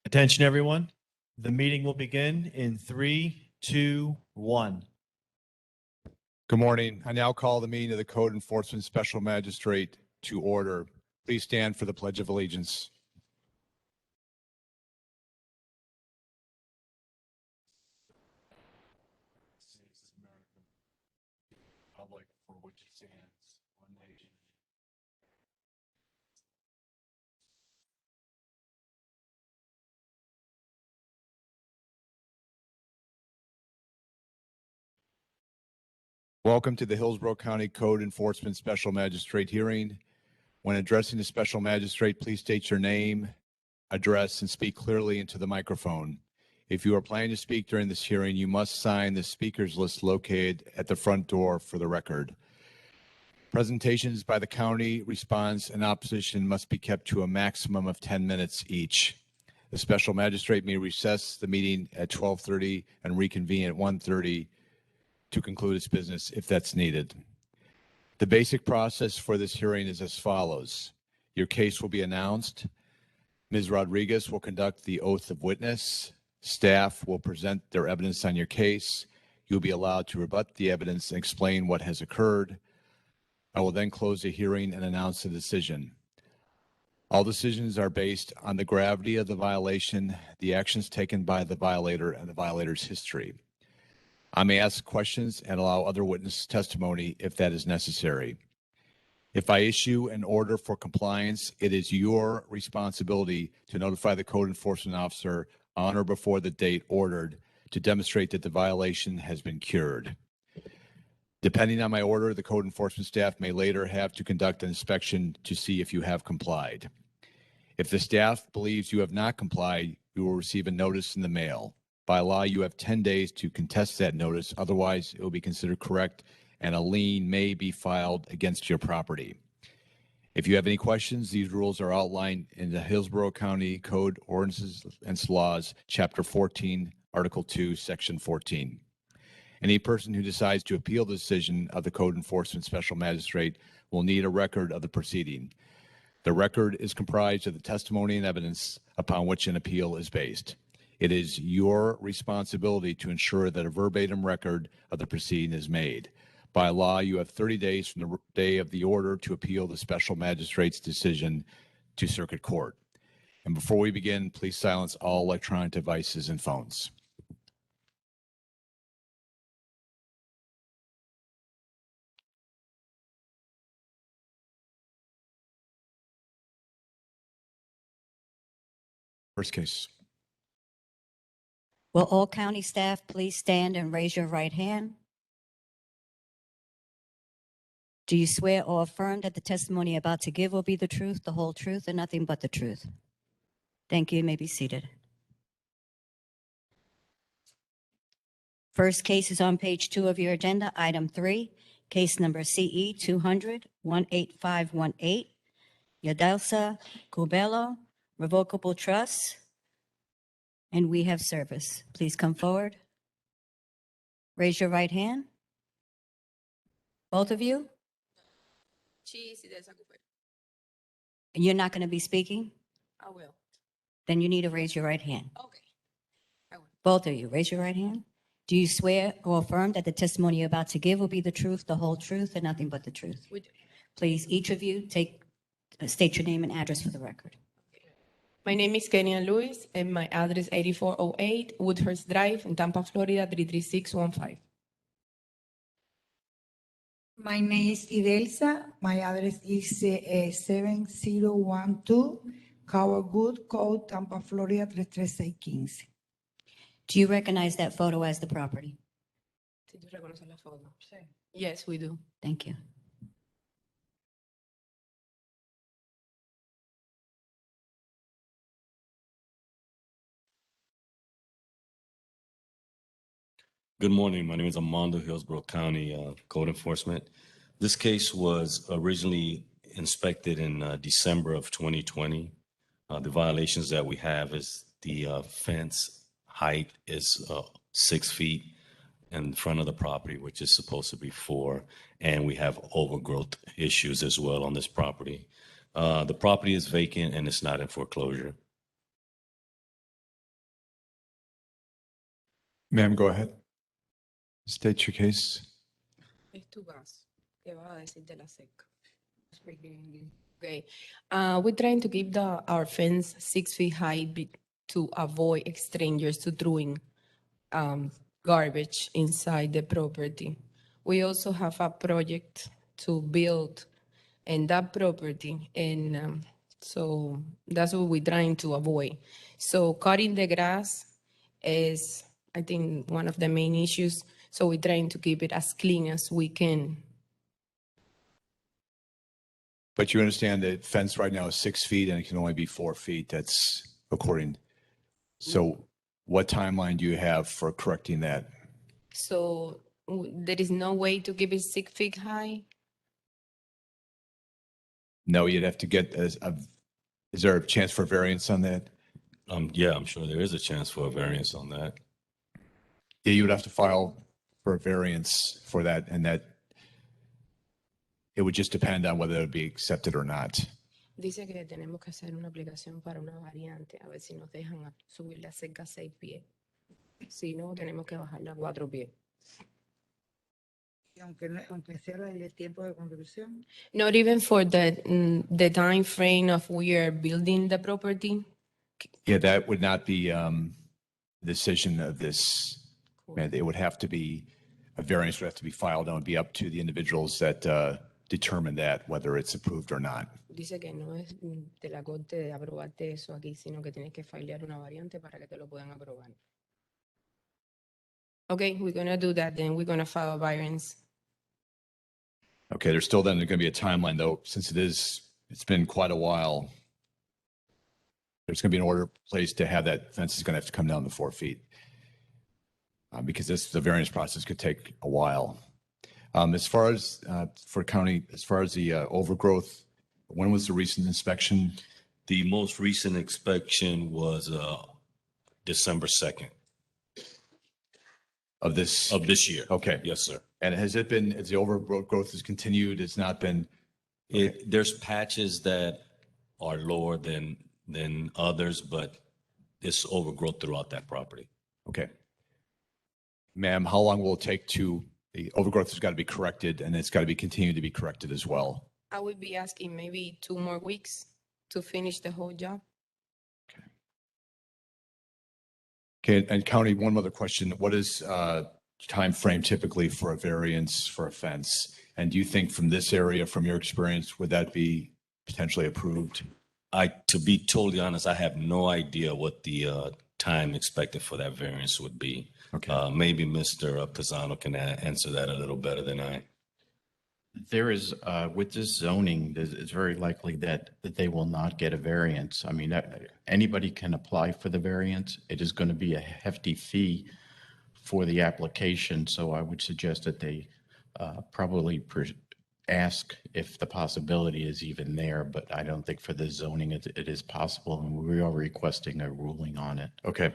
Attention, everyone. The meeting will begin in 3, 2, 1. Good morning. I now call the meeting of the Code Enforcement Special Magistrate to order. Please stand for the Pledge of Allegiance. Republic for which it stands, one nation. Welcome to the Hillsborough County Code Enforcement Special Magistrate hearing. When addressing the Special Magistrate, please state your name, address, and speak clearly into the microphone. If you are planning to speak during this hearing, you must sign the speakers list located at the front door for the record. Presentations by the county, response, and opposition must be kept to a maximum of 10 minutes each. The Special Magistrate may recess the meeting at 12:30 and reconvene at 1:30 to conclude its business if that's needed. The basic process for this hearing is as follows. Your case will be announced. Ms. Rodriguez will conduct the oath of witness. Staff will present their evidence on your case. You'll be allowed to rebut the evidence and explain what has occurred. I will then close the hearing and announce the decision. All decisions are based on the gravity of the violation, the actions taken by the violator, and the violator's history. I may ask questions and allow other witness testimony if that is necessary. If I issue an order for compliance, it is your responsibility to notify the code enforcement officer on or before the date ordered to demonstrate that the violation has been cured. Depending on my order, the code enforcement staff may later have to conduct an inspection to see if you have complied. If the staff believes you have not complied, you will receive a notice in the mail. By law, you have 10 days to contest that notice. Otherwise, it will be considered correct and a lien may be filed against your property. If you have any questions, these rules are outlined in the Hillsborough County Code Ordinances and Laws, Chapter 14, Article 2, Section 14. Any person who decides to appeal the decision of the Code Enforcement Special Magistrate will need a record of the proceeding. The record is comprised of the testimony and evidence upon which an appeal is based. It is your responsibility to ensure that a verbatim record of the proceeding is made. By law, you have 30 days from the day of the order to appeal the special magistrate's decision to circuit court. And before we begin, please silence all electronic devices and phones. First case. Will all county staff please stand and raise your right hand? Do you swear or affirm that the testimony you're about to give will be the truth, the whole truth, and nothing but the truth? Thank you. You may be seated. First case is on page 2 of your agenda, item 3, case number CE 200-18518, Yadelsa Cubello, Revocable Trust, and we have service. Please come forward. Raise your right hand. Both of you? And you're not going to be speaking? I will. Then you need to raise your right hand. Okay. I will. Both of you, raise your right hand. Do you swear or affirm that the testimony you're about to give will be the truth, the whole truth, and nothing but the truth? We do. Please, each of you, state your name and address for the record. My name is Kenya Lewis, and my address 8408 Woodhurst Drive in Tampa, Florida 33615. My name is Idelsa. My address is 7012 Cowerwood Code, Tampa, Florida 33615. Do you recognize that photo as the property? Yes, we do. Thank you. Good morning. My name is Armando, Hillsborough County Code Enforcement. This case was originally inspected in December of 2020. The violations that we have is the fence height is 6 feet in front of the property, which is supposed to be 4, and we have overgrowth issues as well on this property. The property is vacant and it's not in foreclosure. Ma'am, go ahead. State your case. Es tu gas. ¿Qué vas a decir de la seca? Okay. We're trying to keep our fence 6 feet high to avoid strangers to throwing garbage inside the property. We also have a project to build in that property, and so that's what we're trying to avoid. So cutting the grass is, I think, one of the main issues. So we're trying to keep it as clean as we can. But you understand that fence right now is 6 feet and it can only be 4 feet. That's according. So what timeline do you have for correcting that? So there is no way to keep it 6 feet high. No, you'd have to get, is there a chance for variance on that? Yeah, I'm sure there is a chance for a variance on that. Yeah, you would have to file for a variance for that, and that it would just depend on whether it would be accepted or not. Dice que tenemos que hacer una aplicación para una variante, a ver si nos dejan subir la cerca a 6 pies. Si no, tenemos que bajarla a 4 pies. Y aunque sea el tiempo de construcción, Not even for the time frame of we are building the property. Yeah, that would not be decision of this. It would have to be, a variance would have to be filed, and it would be up to the individuals that determine that, whether it's approved or not. Dice que no es de la corte de aprobarte eso aquí, sino que tienes que filear una variante para que te lo puedan aprobar. Okay, we're gonna do that then. We're gonna file a variance. Okay, there's still then going to be a timeline though, since it's been quite a while. There's going to be an order placed to have that fence is going to have to come down to 4 feet. Because the variance process could take a while. As far as for county, as far as the overgrowth, when was the recent inspection? The most recent inspection was December 2nd Of this? of this year. Okay. Yes, sir. And has the overgrowth has continued? It's not been, There's patches that are lower than others, but it's overgrowth throughout that property. okay. Ma'am, how long will it take the overgrowth has got to be corrected, and it's got to be continued to be corrected as well? I would be asking maybe 2 more weeks to finish the whole job. Okay, and County, one other question. What is time frame typically for a variance for a fence? And do you think from this area, from your experience, would that be potentially approved? To be totally honest, I have no idea what the time expected for that variance would be. Okay. Maybe Mr. Pisano can answer that a little better than I. There is, with this zoning, it's very likely that they will not get a variance. I mean, anybody can apply for the variance. It is going to be a hefty fee for the application, so I would suggest that they probably ask if the possibility is even there, but I don't think for the zoning it is possible, and we are requesting a ruling on it. Okay.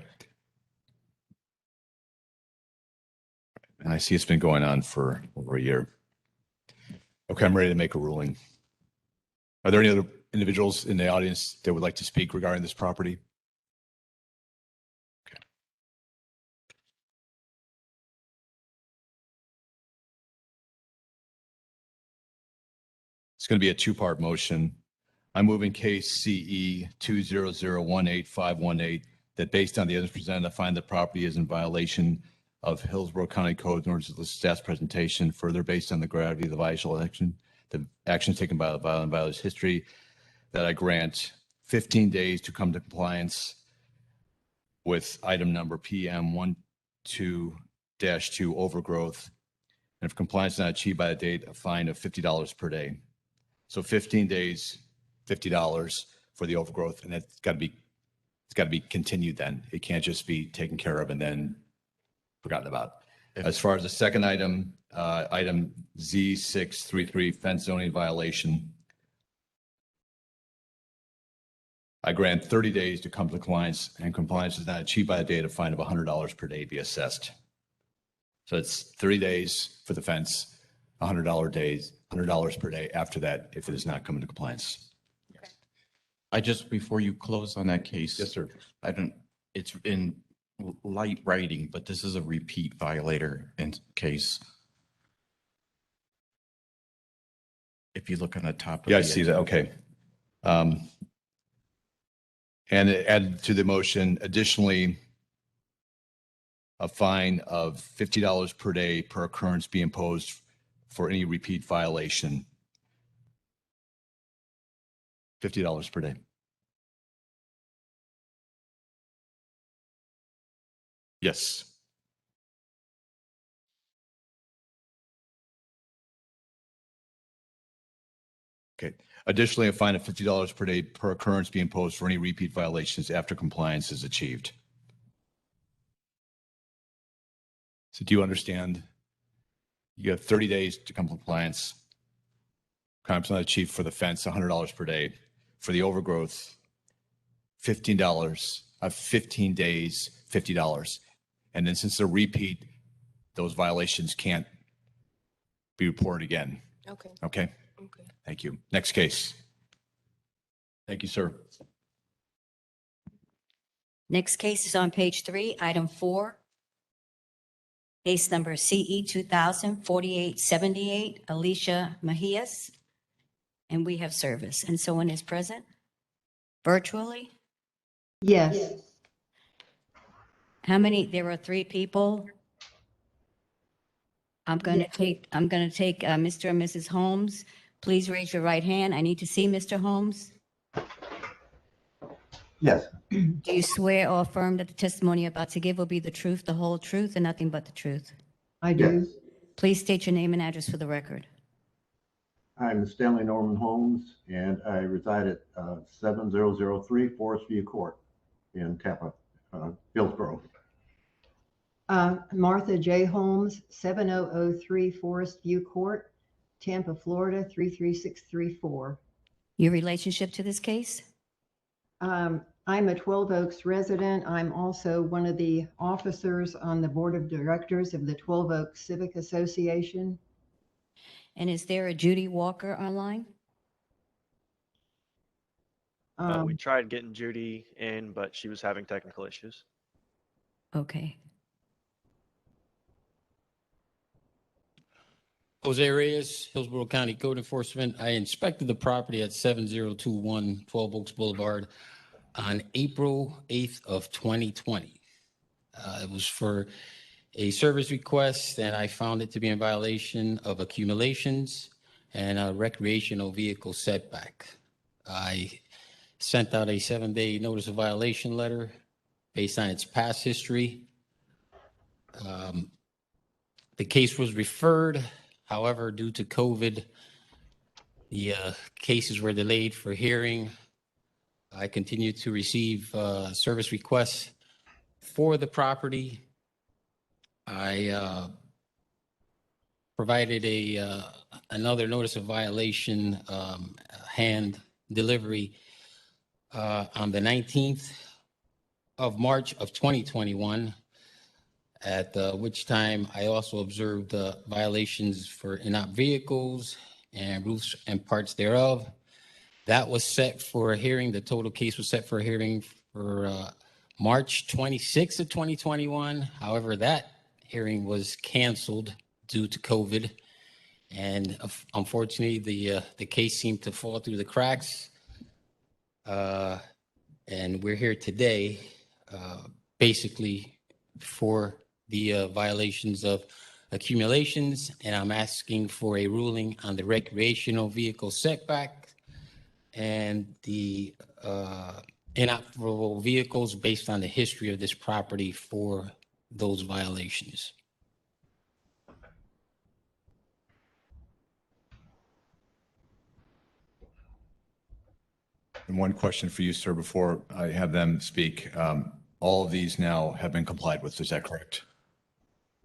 And I see it's been going on for over a year. Okay, I'm ready to make a ruling. Are there any other individuals in the audience that would like to speak regarding this property? Okay. It's going to be a two-part motion. I'm moving case CE 20018-518 that based on the evidence presented, I find the property is in violation of Hillsborough County Code in order to list staff's presentation. Further, based on the gravity of the violation action, the action taken by the violent violence history, that I grant 15 days to come to compliance with item number PM 12-2 overgrowth. And if compliance is not achieved by the date, a fine of $50 per day. So 15 days, $50 for the overgrowth, and it's got to be continued then. It can't just be taken care of and then forgotten about. As far as the second item, item Z633, fence zoning violation, I grant 30 days to come to compliance, and compliance is not achieved by the date, a fine of $100 per day be assessed. So it's 30 days for the fence, $100 per day after that if it is not coming to compliance. Before you close on that case. Yes, sir. It's in light writing, but this is a repeat violator in case. If you look on the top. Yeah, I see that. Okay. And add to the motion, additionally, a fine of $50 per day per occurrence be imposed for any repeat violation. $50 per day. Yes. Okay. Additionally, a fine of $50 per day per occurrence be imposed for any repeat violations after compliance is achieved. So do you understand? You have 30 days to come compliance. Crimes not achieved for the fence, $100 per day. For the overgrowth, $15. 15 days, $50. And then since they're repeat, those violations can't be reported again. Okay. Okay? Okay. Thank you. Next case. Thank you, sir. Next case is on page 3, item 4. Case number CE 2000-4878, Alicia Mahias. And we have service. And someone is present virtually? Yes. How many? There are 3 people. I'm going to take Mr. and Mrs. Holmes. Please raise your right hand. I need to see Mr. Holmes. Yes, Do you swear or affirm that the testimony you're about to give will be the truth, the whole truth, and nothing but the truth? I do. yes. Please state your name and address for the record. I'm Stanley Norman Holmes, and I reside at 7003 Forest View Court in Tampa, Hillsborough. Martha J. Holmes, 7003 Forest View Court, Tampa, Florida, 33634. Your relationship to this case? I'm a 12 Oaks resident. I'm also one of the officers on the board of directors of the 12 Oaks Civic Association. And is there a Judy Walker online? We tried getting Judy in, but she was having technical issues. Okay. Jose Reyes, Hillsborough County Code Enforcement. I inspected the property at 7021 12 Oaks Boulevard on April 8th of 2020. It was for a service request, and I found it to be in violation of accumulations and a recreational vehicle setback. I sent out a 7-day notice of violation letter based on its past history. The case was referred. However, due to COVID, the cases were delayed for hearing. I continue to receive service requests for the property. I provided another notice of violation hand delivery on the 19th of March of 2021. At which time I also observed violations for inoperative vehicles and roofs and parts thereof. That was set for a hearing. The total case was set for a hearing for March 26th of 2021. However, that hearing was canceled due to COVID. And unfortunately, the case seemed to fall through the cracks. And we're here today, basically for the violations of accumulations, and I'm asking for a ruling on the recreational vehicle setback and the inoperable vehicles based on the history of this property for those violations. And one question for you, sir, before I have them speak. All of these now have been complied with, is that correct?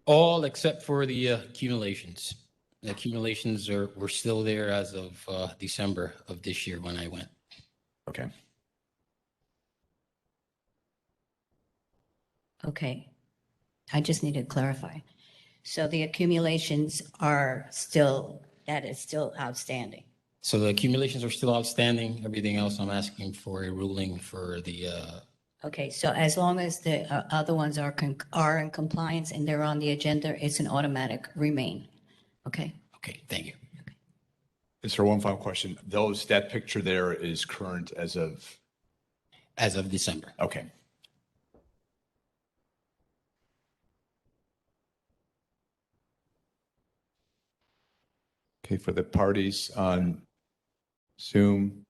All except for the accumulations. The accumulations were still there as of December of this year when I went. Okay. Okay. I just need to clarify. So the accumulations are still, that is still outstanding. So the accumulations are still outstanding. Everything else, I'm asking for a ruling for the Okay, so as long as the other ones are in compliance and they're on the agenda, it's an automatic remain. Okay? Okay, thank you. Is there one final question? That picture there is current as of, As of December. okay. Okay, for the parties on Zoom,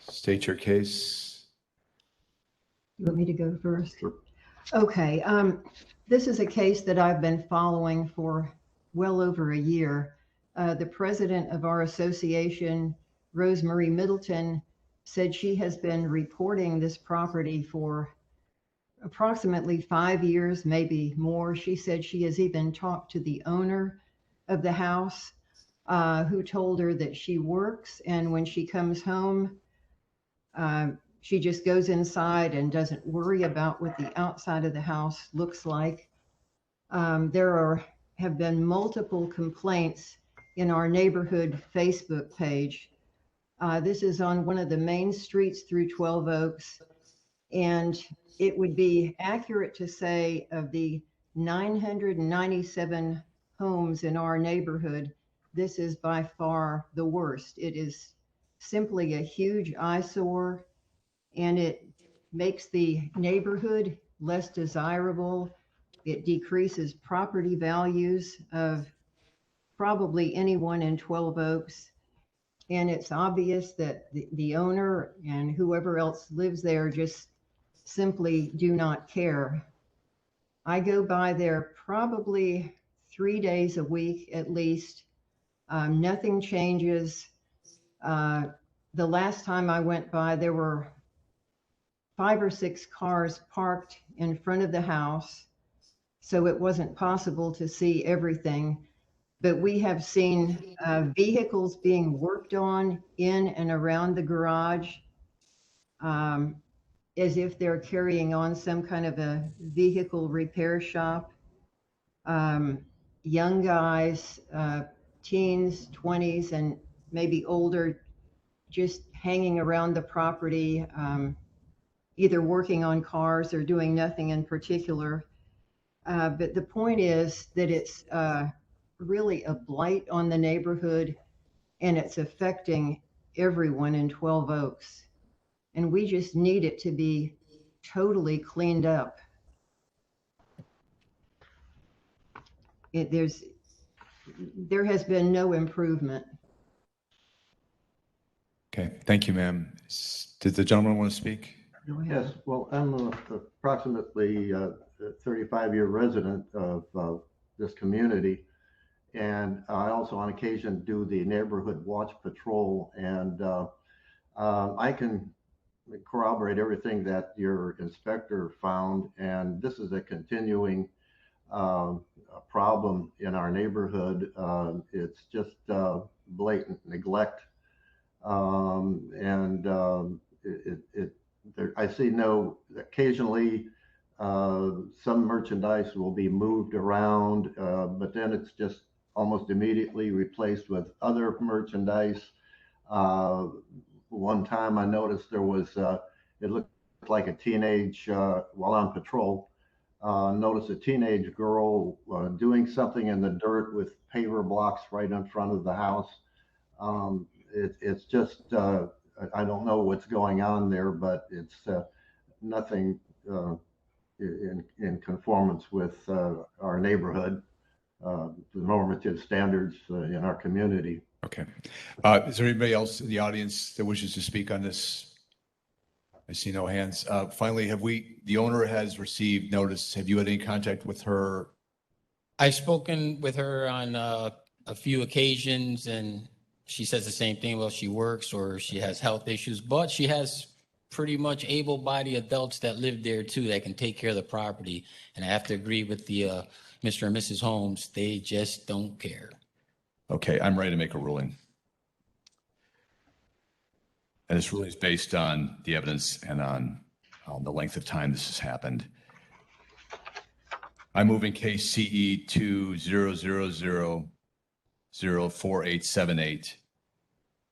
state your case. You want me to go first? Okay, this is a case that I've been following for well over a year. The president of our association, Rosemary Middleton, said she has been reporting this property for approximately 5 years, maybe more. She said she has even talked to the owner of the house, who told her that she works, and when she comes home, she just goes inside and doesn't worry about what the outside of the house looks like. There have been multiple complaints in our neighborhood Facebook page. This is on one of the main streets through 12 Oaks, and it would be accurate to say of the 997 homes in our neighborhood, this is by far the worst. It is simply a huge eyesore, and it makes the neighborhood less desirable. It decreases property values of probably anyone in 12 Oaks. And it's obvious that the owner and whoever else lives there just simply do not care. I go by there probably 3 days a week at least. Nothing changes. The last time I went by, there were 5 or 6 cars parked in front of the house, so it wasn't possible to see everything. But we have seen vehicles being worked on in and around the garage, as if they're carrying on some kind of a vehicle repair shop. Young guys, teens, 20s, and maybe older, just hanging around the property, either working on cars or doing nothing in particular. But the point is that it's really a blight on the neighborhood, and it's affecting everyone in 12 Oaks. And we just need it to be totally cleaned up. There has been no improvement. Okay, thank you, ma'am. Does the gentleman want to speak? Yes, well, I'm approximately a 35-year resident of this community. And I also on occasion do the neighborhood watch patrol, and I can corroborate everything that your inspector found. And this is a continuing problem in our neighborhood. It's just blatant neglect. I see occasionally some merchandise will be moved around, but then it's just almost immediately replaced with other merchandise. One time I noticed there was, it looked like a teenage, while on patrol, noticed a teenage girl doing something in the dirt with paver blocks right in front of the house. It's just, I don't know what's going on there, but it's nothing in conformance with our neighborhood, the normative standards in our community. Okay. Is there anybody else in the audience that wishes to speak on this? I see no hands. Finally, the owner has received notice. Have you had any contact with her? I've spoken with her on a few occasions, and she says the same thing. Well, she works or she has health issues, but she has pretty much able-bodied adults that live there too that can take care of the property. And I have to agree with the Mr. and Mrs. Holmes. They just don't care. Okay, I'm ready to make a ruling. And this ruling is based on the evidence and on the length of time this has happened. I move in case CE 200004878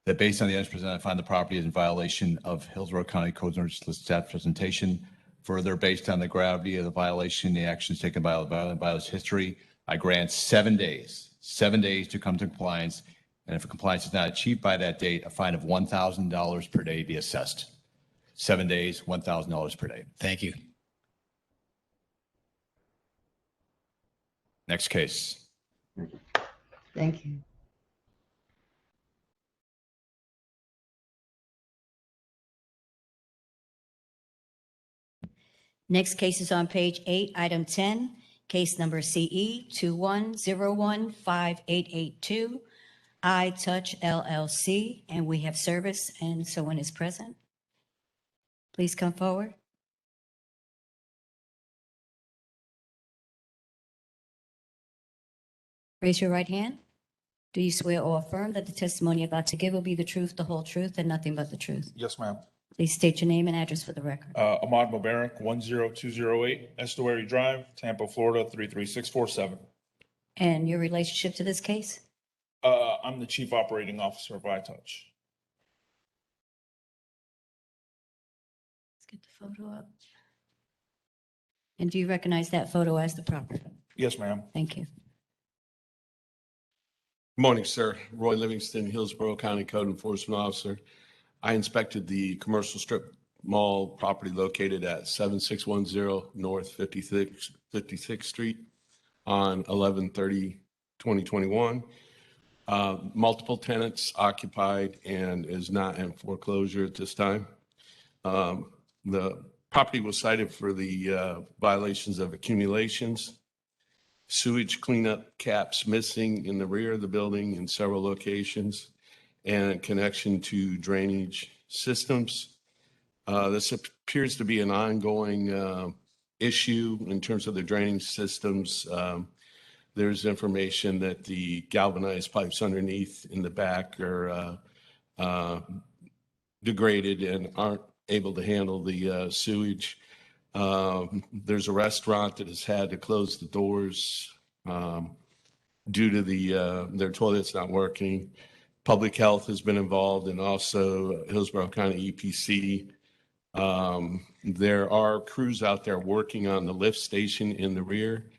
that based on the evidence presented, I find the property is in violation of Hillsborough County Code of Staff presentation. Further, based on the gravity of the violation, the actions taken by its history, I grant 7 days to come to compliance. And if a compliance is not achieved by that date, a fine of $1,000 per day be assessed. 7 days, $1,000 per day. Thank you. Next case. Thank you. Next case is on page 8, item 10, case number CE 21015882, iTouch LLC, and we have service and someone is present. Please come forward. Raise your right hand. Do you swear or affirm that the testimony you're about to give will be the truth, the whole truth, and nothing but the truth? Yes, ma'am. Please state your name and address for the record. Ahmad Mubarak, 10208 Estuary Drive, Tampa, Florida, 33647. And your relationship to this case? I'm the Chief Operating Officer of iTouch. Let's get the photo up. And do you recognize that photo as the property? Yes, ma'am. Thank you. Good morning, sir. Roy Livingston, Hillsborough County Code Enforcement Officer. I inspected the commercial strip mall property located at 7610 North 56th Street on 11/30/2021. Multiple tenants occupied and is not in foreclosure at this time. The property was cited for the violations of accumulations, sewage cleanup caps missing in the rear of the building in several locations, and connection to drainage systems. This appears to be an ongoing issue in terms of the drainage systems. There's information that the galvanized pipes underneath in the back are degraded and aren't able to handle the sewage. There's a restaurant that has had to close the doors due to their toilets not working. Public health has been involved, and also Hillsborough County EPC. There are crews out there working on the lift station in the rear,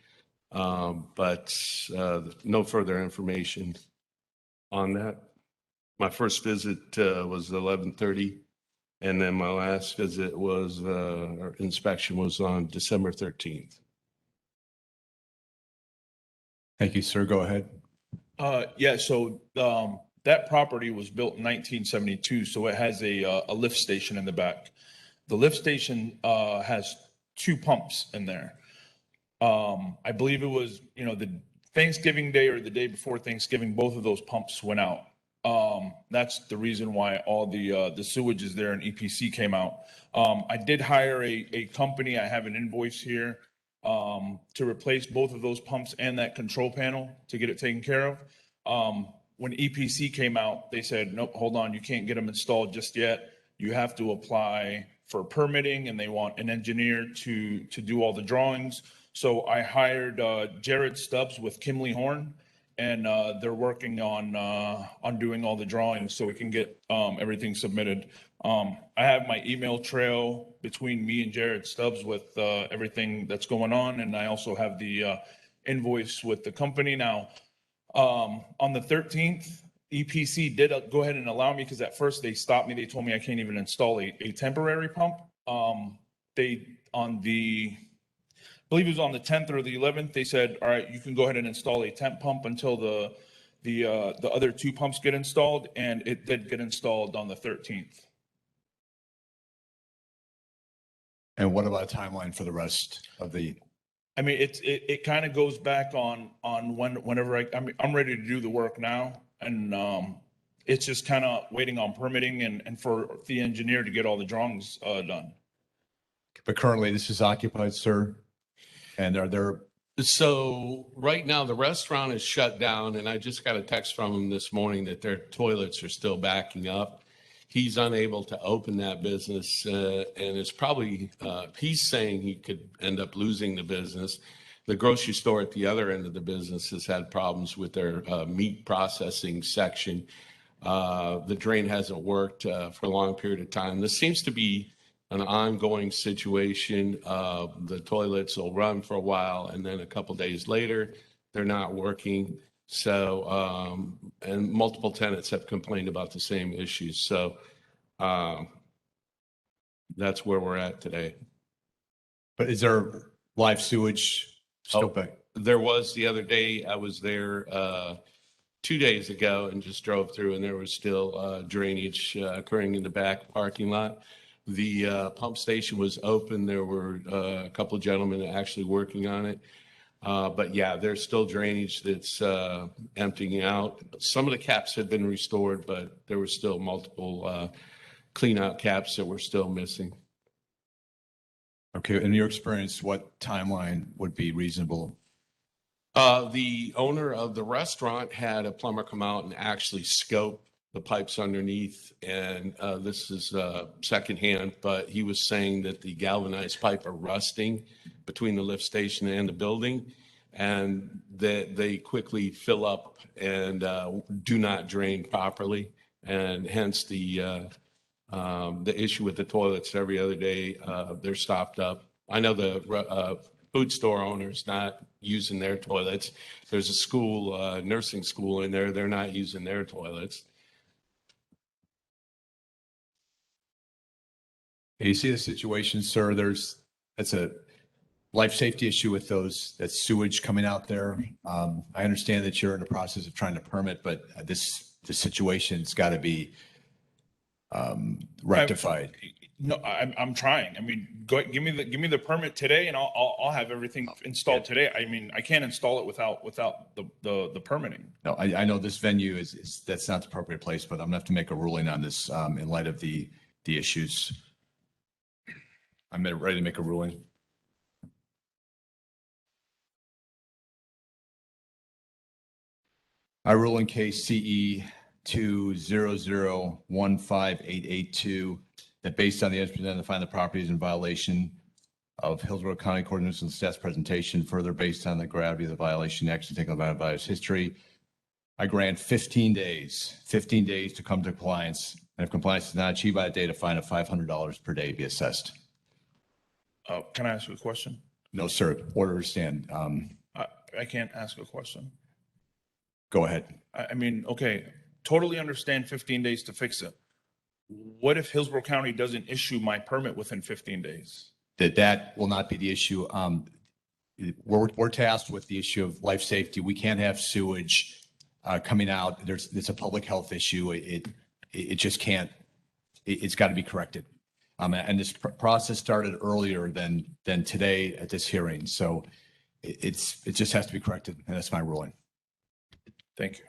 but no further information on that. My first visit was 11:30, and then my last visit was, or inspection was on December 13th. Thank you, sir. Go ahead. Yeah, so that property was built in 1972, so it has a lift station in the back. The lift station has 2 pumps in there. I believe it was, the Thanksgiving Day or the day before Thanksgiving, both of those pumps went out. That's the reason why all the sewage is there and EPC came out. I did hire a company. I have an invoice here to replace both of those pumps and that control panel to get it taken care of. When EPC came out, they said, nope, hold on, you can't get them installed just yet. You have to apply for permitting, and they want an engineer to do all the drawings. So I hired Jared Stubbs with Kimley Horn, and they're working on doing all the drawings so we can get everything submitted. I have my email trail between me and Jared Stubbs with everything that's going on, and I also have the invoice with the company. Now, on the 13th, EPC did go ahead and allow me, because at first they stopped me. They told me I can't even install a temporary pump. I believe it was on the 10th or the 11th, they said, all right, you can go ahead and install a temp pump until the other 2 pumps get installed, and it did get installed on the 13th. And what about a timeline for the rest of the? I mean, it kind of goes back on whenever I'm ready to do the work now, and it's just kind of waiting on permitting and for the engineer to get all the drawings done. But currently, this is occupied, sir, and are there? So right now, the restaurant is shut down, and I just got a text from him this morning that their toilets are still backing up. He's unable to open that business, and it's probably, he's saying he could end up losing the business. The grocery store at the other end of the business has had problems with their meat processing section. The drain hasn't worked for a long period of time. This seems to be an ongoing situation. The toilets will run for a while, and then a couple days later, they're not working. So, and multiple tenants have complained about the same issues. So that's where we're at today. But is there live sewage still back? There was the other day. I was there 2 days ago and just drove through, and there was still drainage occurring in the back parking lot. The pump station was open. There were a couple of gentlemen actually working on it. But yeah, there's still drainage that's emptying out. Some of the caps have been restored, but there were still multiple clean out caps that were still missing. Okay, in your experience, what timeline would be reasonable? The owner of the restaurant had a plumber come out and actually scope the pipes underneath. And this is secondhand, but he was saying that the galvanized pipe are rusting between the lift station and the building, and that they quickly fill up and do not drain properly. And hence the issue with the toilets every other day, they're stopped up. I know the food store owners not using their toilets. There's a school, nursing school in there. They're not using their toilets. You see the situation, sir. That's a life safety issue with that sewage coming out there. I understand that you're in the process of trying to permit, but the situation's got to be rectified. No, I'm trying. I mean, give me the permit today, and I'll have everything installed today. I mean, I can't install it without the permitting. No, I know this venue that's not the appropriate place, but I'm gonna have to make a ruling on this in light of the issues. I'm ready to make a ruling. I rule in case CE 200158882 that based on the evidence presented, find the property is in violation of Hillsborough County Coordinates and Stats presentation. Further, based on the gravity of the violation, action taken about violation history, I grant 15 days to come to compliance. And if compliance is not achieved by that date, a fine of $500 per day be assessed. Can I ask you a question? No, sir. Order to stand. I can't ask a question. Go ahead. I mean, okay, totally understand 15 days to fix it. What if Hillsborough County doesn't issue my permit within 15 days? That will not be the issue. We're tasked with the issue of life safety. We can't have sewage coming out. It's a public health issue. It just can't. It's got to be corrected. And this process started earlier than today at this hearing. So it just has to be corrected, and that's my ruling. Thank you.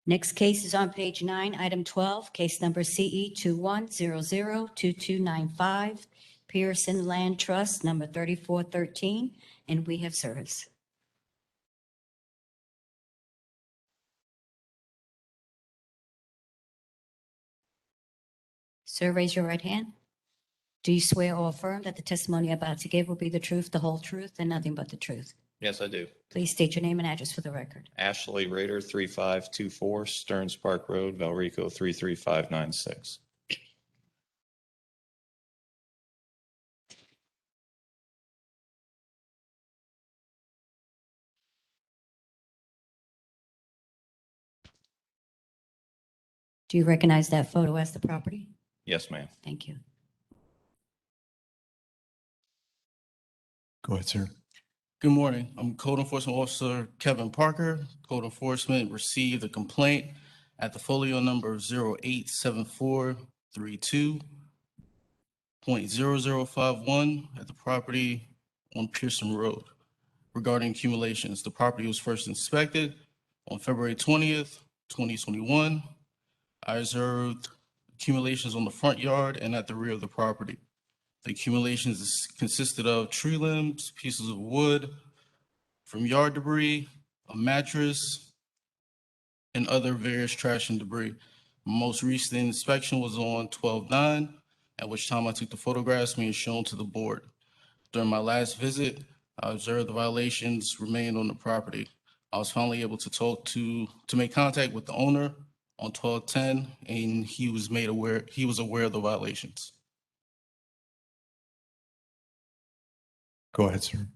Next case is on page 9, item 12, case number CE 21002295, Pearson Land Trust, number 3413, and we have service. Sir, raise your right hand. Do you swear or affirm that the testimony you're about to give will be the truth, the whole truth, and nothing but the truth? Yes, I do. Please state your name and address for the record. Ashley Rader, 3524 Stearns Park Road, Valrico, 33596. Do you recognize that photo as the property? Yes, ma'am. Thank you. Go ahead, sir. Good morning. I'm Code Enforcement Officer Kevin Parker. Code Enforcement received a complaint at the folio number 087432.0051 at the property on Pearson Road regarding accumulations. The property was first inspected on February 20th, 2021. I observed accumulations on the front yard and at the rear of the property. The accumulations consisted of tree limbs, pieces of wood from yard debris, a mattress, and other various trash and debris. My most recent inspection was on 12/9, at which time I took the photographs being shown to the board. During my last visit, I observed the violations remained on the property. I was finally able to make contact with the owner on 12/10, and he was aware of the violations. Go ahead, sir.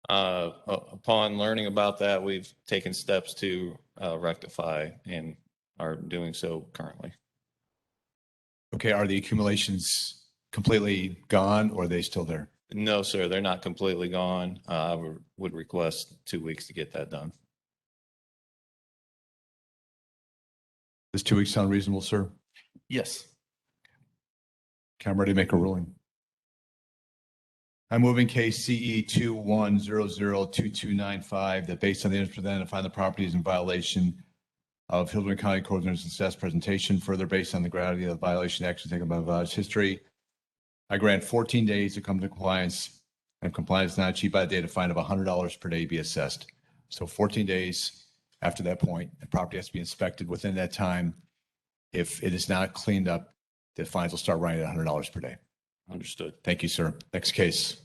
Upon learning about that, we've taken steps to rectify and are doing so currently. Okay, are the accumulations completely gone or are they still there? No, sir, they're not completely gone. I would request 2 weeks to get that done. Does 2 weeks sound reasonable, sir? Yes. Okay, I'm ready to make a ruling. I move in case CE 21002295 that based on the evidence presented, find the property is in violation of Hillsborough County Code of Ordinances status presentation. Further, based on the gravity of the violation action taken by violation history, I grant 14 days to come to compliance, and if compliance is not achieved by the date, a fine of $100 per day be assessed. So 14 days after that point, the property has to be inspected within that time. If it is not cleaned up, the fines will start running at $100 per day. Understood. Thank you, sir. Next case.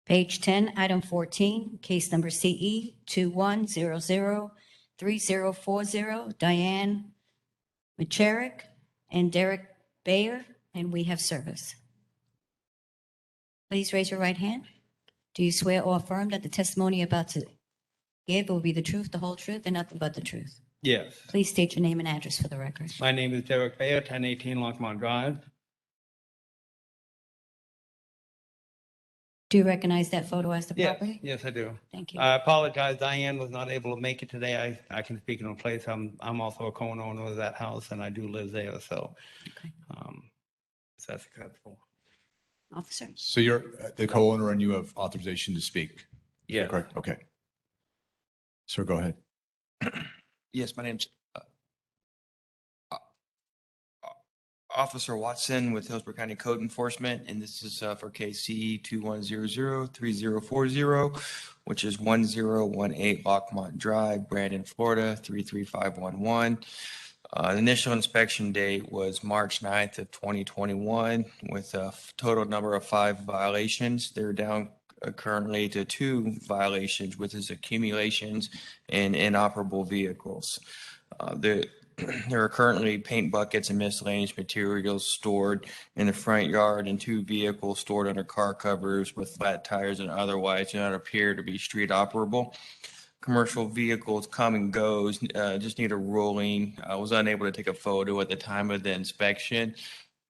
Page 10, item 14, case number CE 21003040, Diane Macherik and Derek Bayer, and we have service. Please raise your right hand. Do you swear or affirm that the testimony you're about to give will be the truth, the whole truth, and nothing but the truth? Yes. Please state your name and address for the record. My name is Derek Bayer, 1018 Longmont Drive. Do you recognize that photo as the Yes, property? yes, I do. Thank you. I apologize. Diane was not able to make it today. I can speak in her place. I'm also a co-owner of that house, and I do live there, so. Okay. So that's acceptable. Officer? So you're the co-owner and you have authorization to speak? Yeah. Correct. Okay. Sir, go ahead. Yes, my name's Officer Watson with Hillsborough County Code Enforcement, and this is for case CE 21003040, which is 1018 Lockmont Drive, Brandon, Florida 33511. The initial inspection date was March 9th of 2021 with a total number of 5 violations. They're down currently to 2 violations, which is accumulations and inoperable vehicles. There are currently paint buckets and miscellaneous materials stored in the front yard and 2 vehicles stored under car covers with flat tires and otherwise do not appear to be street operable. Commercial vehicles come and goes, just need a ruling. I was unable to take a photo at the time of the inspection,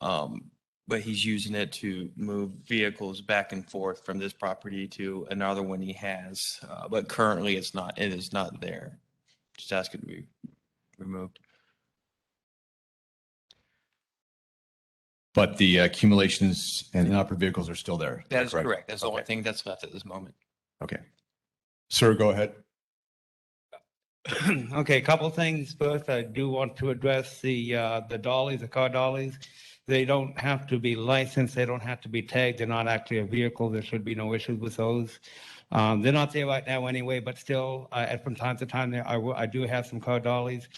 but he's using it to move vehicles back and forth from this property to another one he has. But currently it is not there. Just ask it to be removed. But the accumulations and inoperable vehicles are still there. That is correct. That's the only thing that's left at this moment. Okay. Sir, go ahead. Okay, a couple of things. First, I do want to address the dollies, the car dollies. They don't have to be licensed. They don't have to be tagged. They're not actually a vehicle. There should be no issues with those. They're not there right now anyway, but still, from time to time, I do have some car dollies.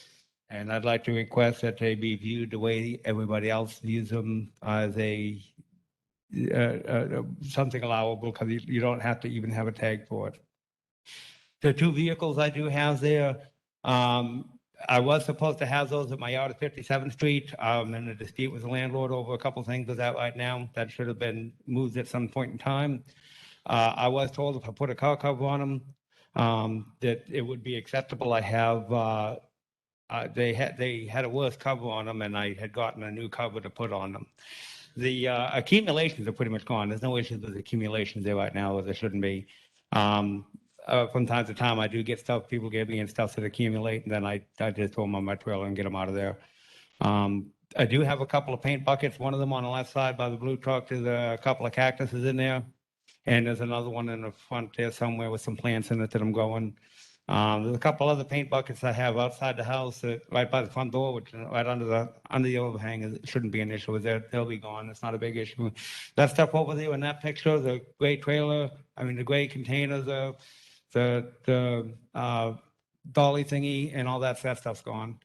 And I'd like to request that they be viewed the way everybody else views them, as a something allowable, because you don't have to even have a tag for it. The 2 vehicles I do have there, I was supposed to have those at my yard at 57th Street. In a dispute with the landlord over a couple of things with that right now. That should have been moved at some point in time. I was told if I put a car cover on them, that it would be acceptable. I have they had a worse cover on them, and I had gotten a new cover to put on them. The accumulations are pretty much gone. There's no issues with accumulations there right now, or there shouldn't be. From time to time, I do get stuff, people give me and stuff that accumulate, and then I just throw them on my trailer and get them out of there. I do have a couple of paint buckets, one of them on the left side by the blue truck. There's a couple of cactuses in there, and there's another one in the front there somewhere with some plants in it that I'm growing. There's a couple other paint buckets I have outside the house, right by the front door, which right under the overhang. It shouldn't be an issue with that. They'll be gone. It's not a big issue. That stuff over there in that picture, the gray trailer, the gray containers, the dolly thingy, and all that stuff's gone.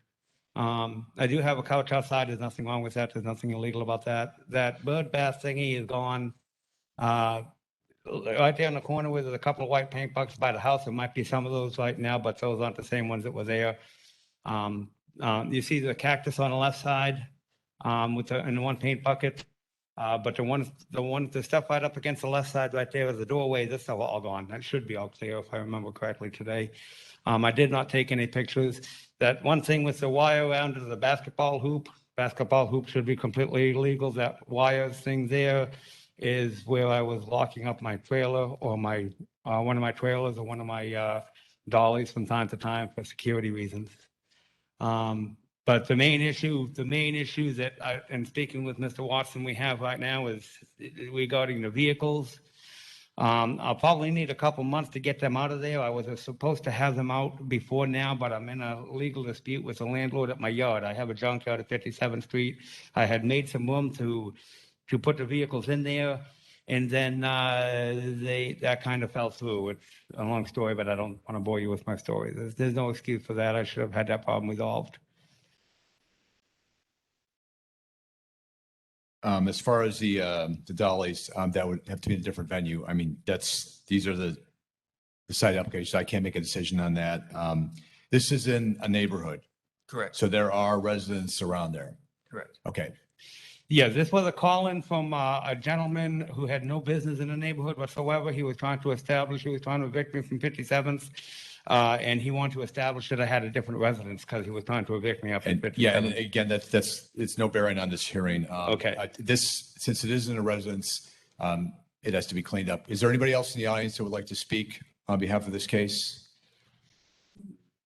I do have a couch outside. There's nothing wrong with that. There's nothing illegal about that. That bird bath thingy is gone. Right there in the corner where there's a couple of white paint buckets by the house. There might be some of those right now, but those aren't the same ones that were there. You see the cactus on the left side with the one paint bucket. But the stuff right up against the left side right there is the doorway. This is all gone. That should be all clear if I remember correctly today. I did not take any pictures. That one thing with the wire around the basketball hoop should be completely illegal. That wire thing there is where I was locking up my trailer or my one of my trailers or one of my dollies from time to time for security reasons. But the main issue that and speaking with Mr. Watson, we have right now is regarding the vehicles. I'll probably need a couple months to get them out of there. I was supposed to have them out before now, but I'm in a legal dispute with the landlord at my yard. I have a junkyard at 57th Street. I had made some room to put the vehicles in there, and then that kind of fell through. It's a long story, but I don't want to bore you with my story. There's no excuse for that. I should have had that problem resolved. As far as the dollies, that would have to be a different venue. I mean, these are the site applications. I can't make a decision on that. This is in a neighborhood. Correct. So there are residents around there. Correct. Okay. Yeah, this was a call-in from a gentleman who had no business in the neighborhood whatsoever. He was trying to evict me from 57th. And he wanted to establish that I had a different residence because he was trying to evict me up in 57th. Yeah, and again, it's no bearing on this hearing. Okay. Since it isn't a residence, it has to be cleaned up. Is there anybody else in the audience that would like to speak on behalf of this case?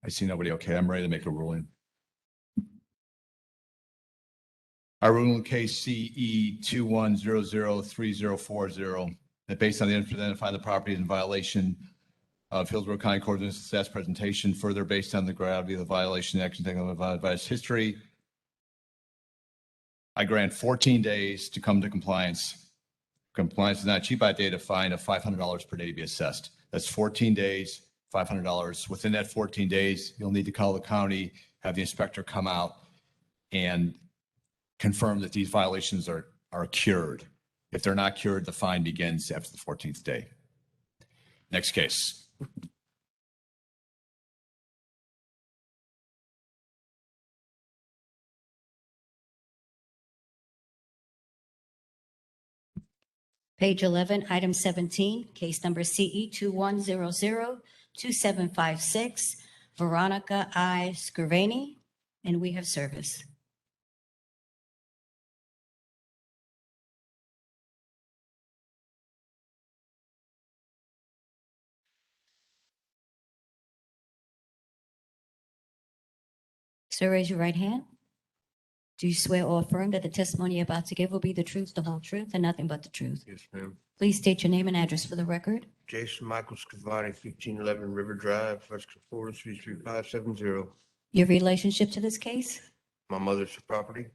I see nobody. Okay, I'm ready to make a ruling. I rule in case CE 21003040 that based on the identifying the property in violation of Hillsborough County Court of Success presentation, further based on the gravity of the violation action taken of advised history, I grant 14 days to come to compliance. Compliance is not achieved by a date of fine of $500 per day to be assessed. That's 14 days, $500. Within that 14 days, you'll need to call the county, have the inspector come out and confirm that these violations are cured. If they're not cured, the fine begins after the 14th day. Next case. Page 11, item 17, case number CE 21002756, Veronica I. Scrivani, and we have service. Sir, raise your right hand. Do you swear or affirm that the testimony you're about to give will be the truth, the whole truth, and nothing but the truth? Yes, ma'am. Please state your name and address for the record. Jason Michael Scavani, 1511 River Drive, Western Florida, 33570. Your relationship to this case? My mother's property?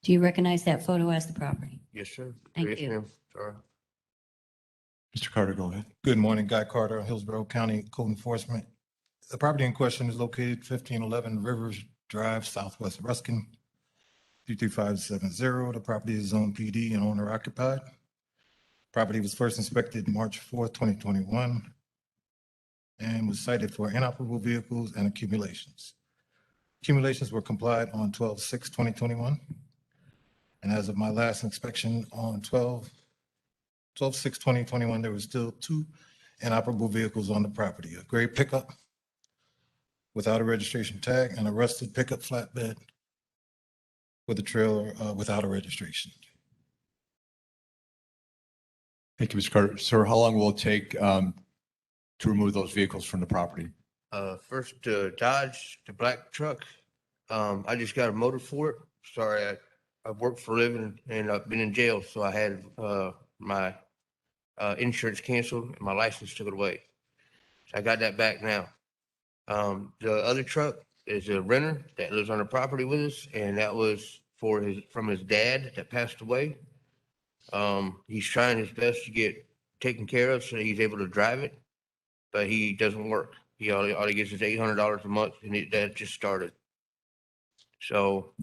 Do you recognize that photo as the property? Yes, sir. Thank Yes, you. ma'am. Sorry. Mr. Carter, go ahead. Good morning, Guy Carter, Hillsborough County Code Enforcement. The property in question is located 1511 Rivers Drive, Southwest Ruskin, 33570. The property is zone PD and owner occupied. Property was first inspected March 4th, 2021, and was cited for inoperable vehicles and accumulations. Accumulations were complied on 12/6/2021. And as of my last inspection on 12/6/2021, there were still 2 inoperable vehicles on the property, a gray pickup without a registration tag and a rusted pickup flatbed with a trailer without a registration. Thank you, Mr. Carter. Sir, how long will it take to remove those vehicles from the property? First, Dodge, the black truck. I just got a motor for it. Sorry, I've worked for a living and I've been in jail, so I had my insurance canceled and my license took it away. So I got that back now. The other truck is a renter that lives on the property with us, and that was from his dad that passed away. He's trying his best to get taken care of so that he's able to drive it, but he doesn't work. All he gets is $800 a month, and that just started. So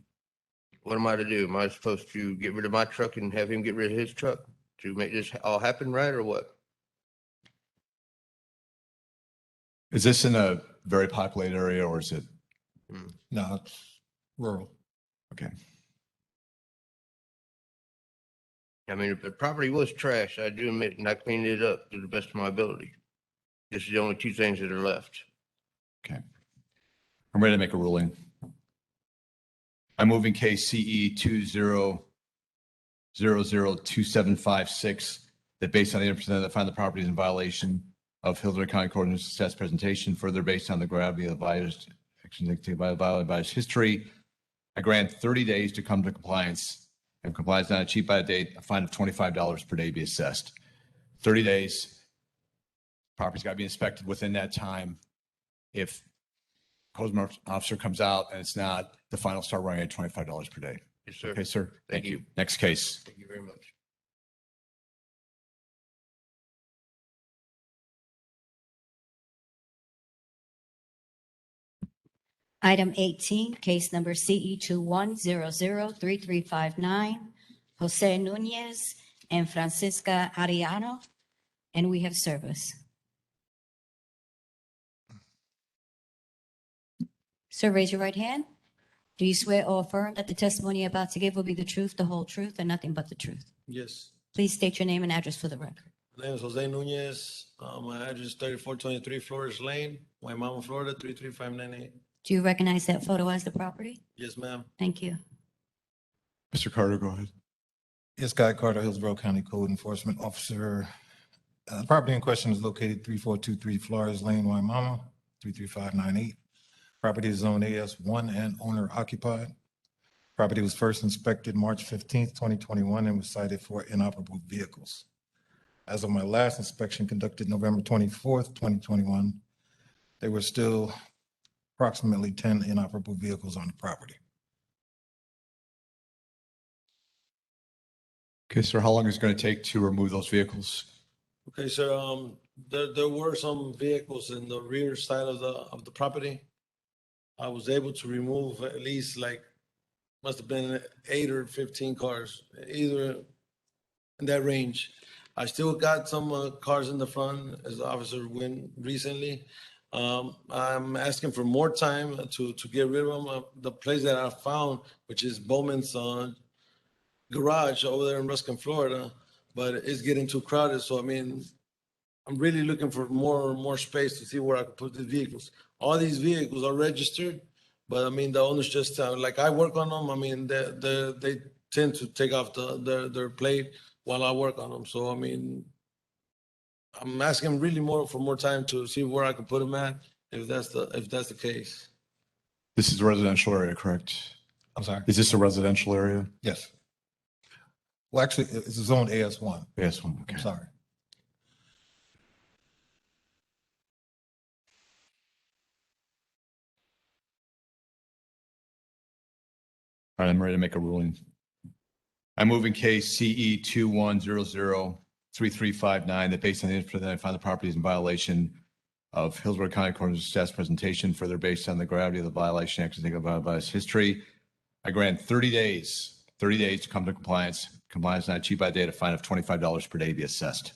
what am I to do? Am I supposed to get rid of my truck and have him get rid of his truck to make this all happen right, or what? Is this in a very populated area or is it? No, it's rural. Okay. I mean, if the property was trash, I do admit, and I cleaned it up to the best of my ability. This is the only two things that are left. Okay. I'm ready to make a ruling. I move in case CE 20002756 that based on the evidence that find the property is in violation of Hillsborough County Court of Success presentation, further based on the gravity of the violated history, I grant 30 days to come to compliance. If compliance not achieved by a date, a fine of $25 per day be assessed. 30 days. Property's got to be inspected within that time. If code officer comes out and it's not, the fine will start running at $25 per day. Yes, sir. Okay, sir. Thank you. Next case. Thank you very much. Item 18, case number CE 21003359, Jose Nunez and Francisca Ariano, and we have service. Sir, raise your right hand. Do you swear or affirm that the testimony you're about to give will be the truth, the whole truth, and nothing but the truth? Yes. Please state your name and address for the record. My name is Jose Nunez. My address is 3423 Flores Lane, Waimama, Florida, 33598. Do you recognize that photo as the property? Yes, ma'am. Thank you. Mr. Carter, go ahead. Yes, Guy Carter, Hillsborough County Code Enforcement Officer. The property in question is located 3423 Flores Lane, Waimama, 33598. Property is zone AS1 and owner occupied. Property was first inspected March 15th, 2021, and was cited for inoperable vehicles. As of my last inspection conducted November 24th, 2021, there were still approximately 10 inoperable vehicles on the property. Okay, sir, how long is it going to take to remove those vehicles? Okay, sir, there were some vehicles in the rear side of the property. I was able to remove at least must have been 8 or 15 cars, either in that range. I still got some cars in the front, as the officer went recently. I'm asking for more time to get rid of them. The place that I found, which is Bowman's garage over there in Ruskin, Florida, but it's getting too crowded. So, I mean, I'm really looking for more space to see where I can put the vehicles. All these vehicles are registered, but I mean, the owners just, like I work on them. I mean, they tend to take off their plate while I work on them. So, I mean, I'm asking really for more time to see where I can put them at, if that's the case. This is a residential area, correct? I'm sorry? Is this a residential area? Yes. Well, actually, it's zone AS1. AS1, okay. I'm sorry. All right, I'm ready to make a ruling. I move in case CE 21003359 that based on the information that I find the property is in violation of Hillsborough County Court of Success presentation, further based on the gravity of the violation, actually think about its history, I grant 30 days to come to compliance. Compliance not achieved by date, a fine of $25 per day be assessed.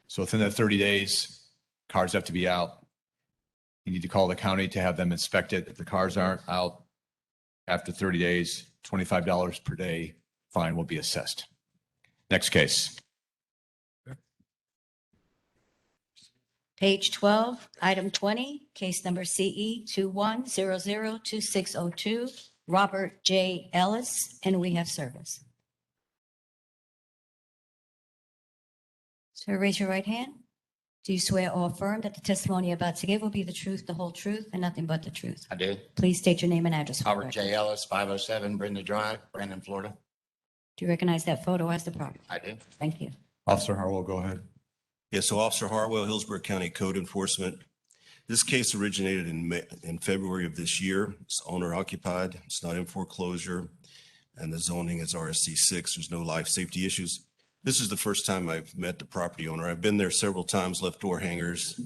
So within that 30 days, cars have to be out. You need to call the county to have them inspected. If the cars aren't out after 30 days, $25 per day fine will be assessed. Next case. Page 12, item 20, case number CE 21002602, Robert J. Ellis, and we have service. Sir, raise your right hand. Do you swear or affirm that the testimony you're about to give will be the truth, the whole truth, and nothing but the truth? I do. Please state your name and address. for the Robert record. J. Ellis, 507 Brenda Drive, Brandon, Florida. Do you recognize that photo as the property? I do. Thank you. Officer Harwell, go ahead. Yeah, so Officer Harwell, Hillsborough County Code Enforcement. This case originated in February of this year. It's owner occupied. It's not in foreclosure. And the zoning is RSC6. There's no life safety issues. This is the first time I've met the property owner. I've been there several times, left door hangers,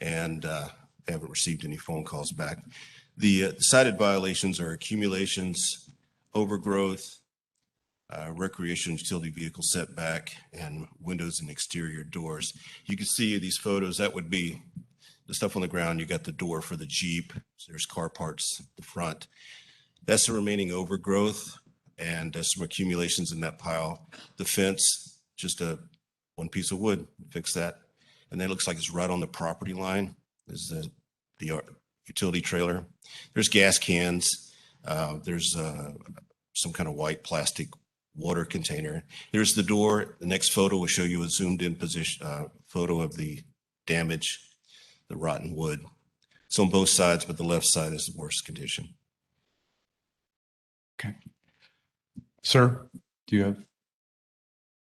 and haven't received any phone calls back. The cited violations are accumulations, overgrowth, recreational utility vehicle setback, and windows and exterior doors. You can see these photos, that would be the stuff on the ground. You got the door for the Jeep. There's car parts at the front. That's the remaining overgrowth, and there's some accumulations in that pile. The fence, just one piece of wood, fix that. And then it looks like it's right on the property line. Is the utility trailer. There's gas cans. There's some kind of white plastic water container. There's the door. The next photo will show you a zoomed in position, photo of the damage, the rotten wood. It's on both sides, but the left side is the worst condition. Okay. Sir, do you have?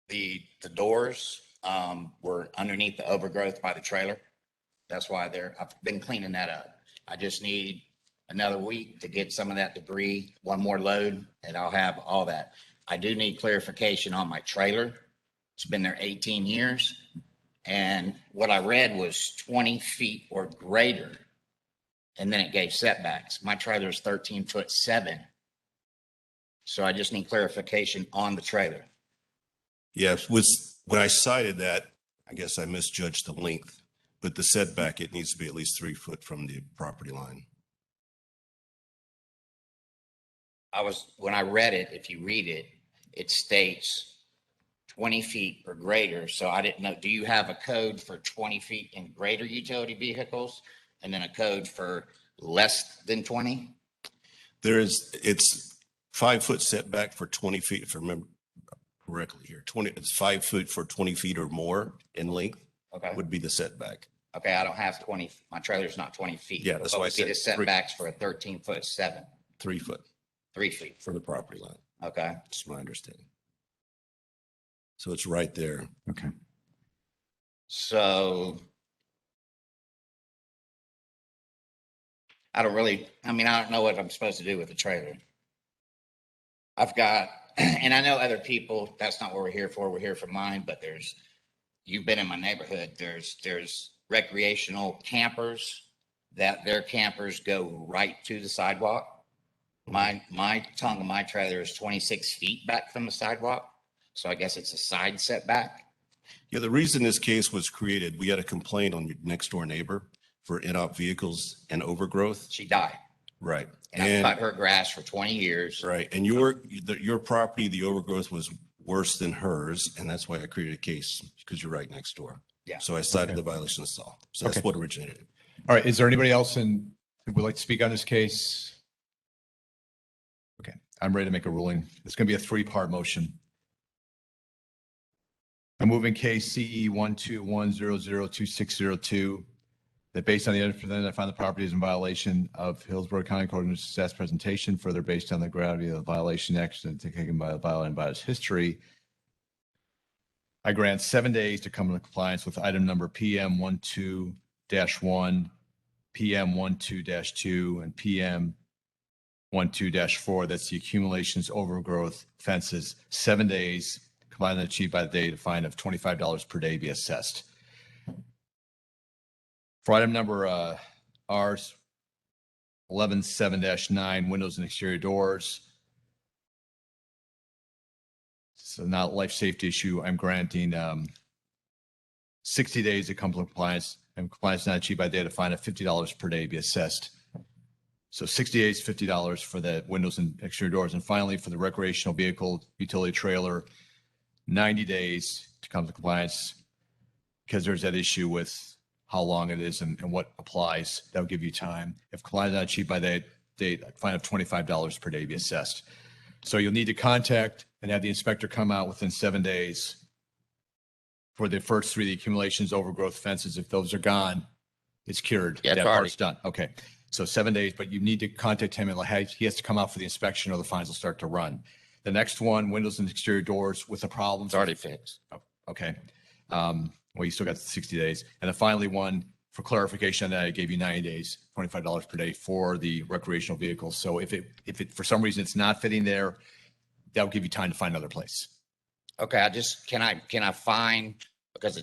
The doors were underneath the overgrowth by the trailer. That's why I've been cleaning that up. I just need another week to get some of that debris, one more load, and I'll have all that. I do need clarification on my trailer. It's been there 18 years. And what I read was 20 feet or greater. And then it gave setbacks. My trailer is 13'7". So I just need clarification on the trailer. Yes, when I cited that, I guess I misjudged the length, but the setback, it needs to be at least 3 foot from the property line. When I read it, if you read it, it states 20 feet or greater. So I didn't know, do you have a code for 20 feet and greater utility vehicles? And then a code for less than 20? It's 5 foot setback for 20 feet, if I remember correctly here. It's 5 foot for 20 feet or more in length. Okay. Would be the setback. Okay, I don't have 20, my trailer's not 20 feet. Yeah, that's What why I would be said the setbacks for a 13'7"? 3 foot 3 feet. for the property line. Okay. That's my understanding. So it's right there. Okay. So I don't know what I'm supposed to do with the trailer. I've got, and I know other people, that's not what we're here for. We're here for mine, but you've been in my neighborhood. There's recreational campers that their campers go right to the sidewalk. My tongue of my trailer is 26 feet back from the sidewalk. So I guess it's a side setback. Yeah, the reason this case was created, we had a complaint on your next door neighbor for in-op vehicles and overgrowth. She died. Right. And I've cut her grass for 20 years. Right. And your property, the overgrowth was worse than hers. And that's why I created a case, because you're right next door. Yeah. So I cited the violation of law. So that's what originated it. All right. Is there anybody else who would like to speak on this case? Okay. I'm ready to make a ruling. It's going to be a 3-part motion. I'm moving case CE 121002602 that based on the evidence presented, I find the property is in violation of Hillsborough County Code of Success presentation. Further, based on the gravity of the violation action taken by the violator and by its history, I grant 7 days to come into compliance with item number PM 12-1, PM 12-2, and PM 12-4. That's the accumulations, overgrowth, fences. 7 days, combined and achieved by the date, a fine of $25 per day be assessed. For item number R's 11-7-9, windows and exterior doors. So not a life safety issue. I'm granting 60 days to come to compliance, and compliance not achieved by the date, a fine of $50 per day be assessed. So 60 days, $50 for the windows and exterior doors. And finally, for the recreational vehicle utility trailer, 90 days to come to compliance, because there's that issue with how long it is and what applies. That'll give you time. If compliance not achieved by that date, a fine of $25 per day be assessed. So you'll need to contact and have the inspector come out within 7 days for the first 3, the accumulations, overgrowth, fences. If those are gone, it's cured. Yeah, it's that already part's done. Okay. So 7 days, but you need to contact him and he has to come out for the inspection or the fines will start to run. The next one, windows and exterior doors with the problems. It's already fixed. Oh, okay. Well, you still got 60 days. And then finally one, for clarification on that, I gave you 90 days, $25 per day for the recreational vehicles. So if it for some reason it's not fitting there, that'll give you time to find another place. Okay, can I find, because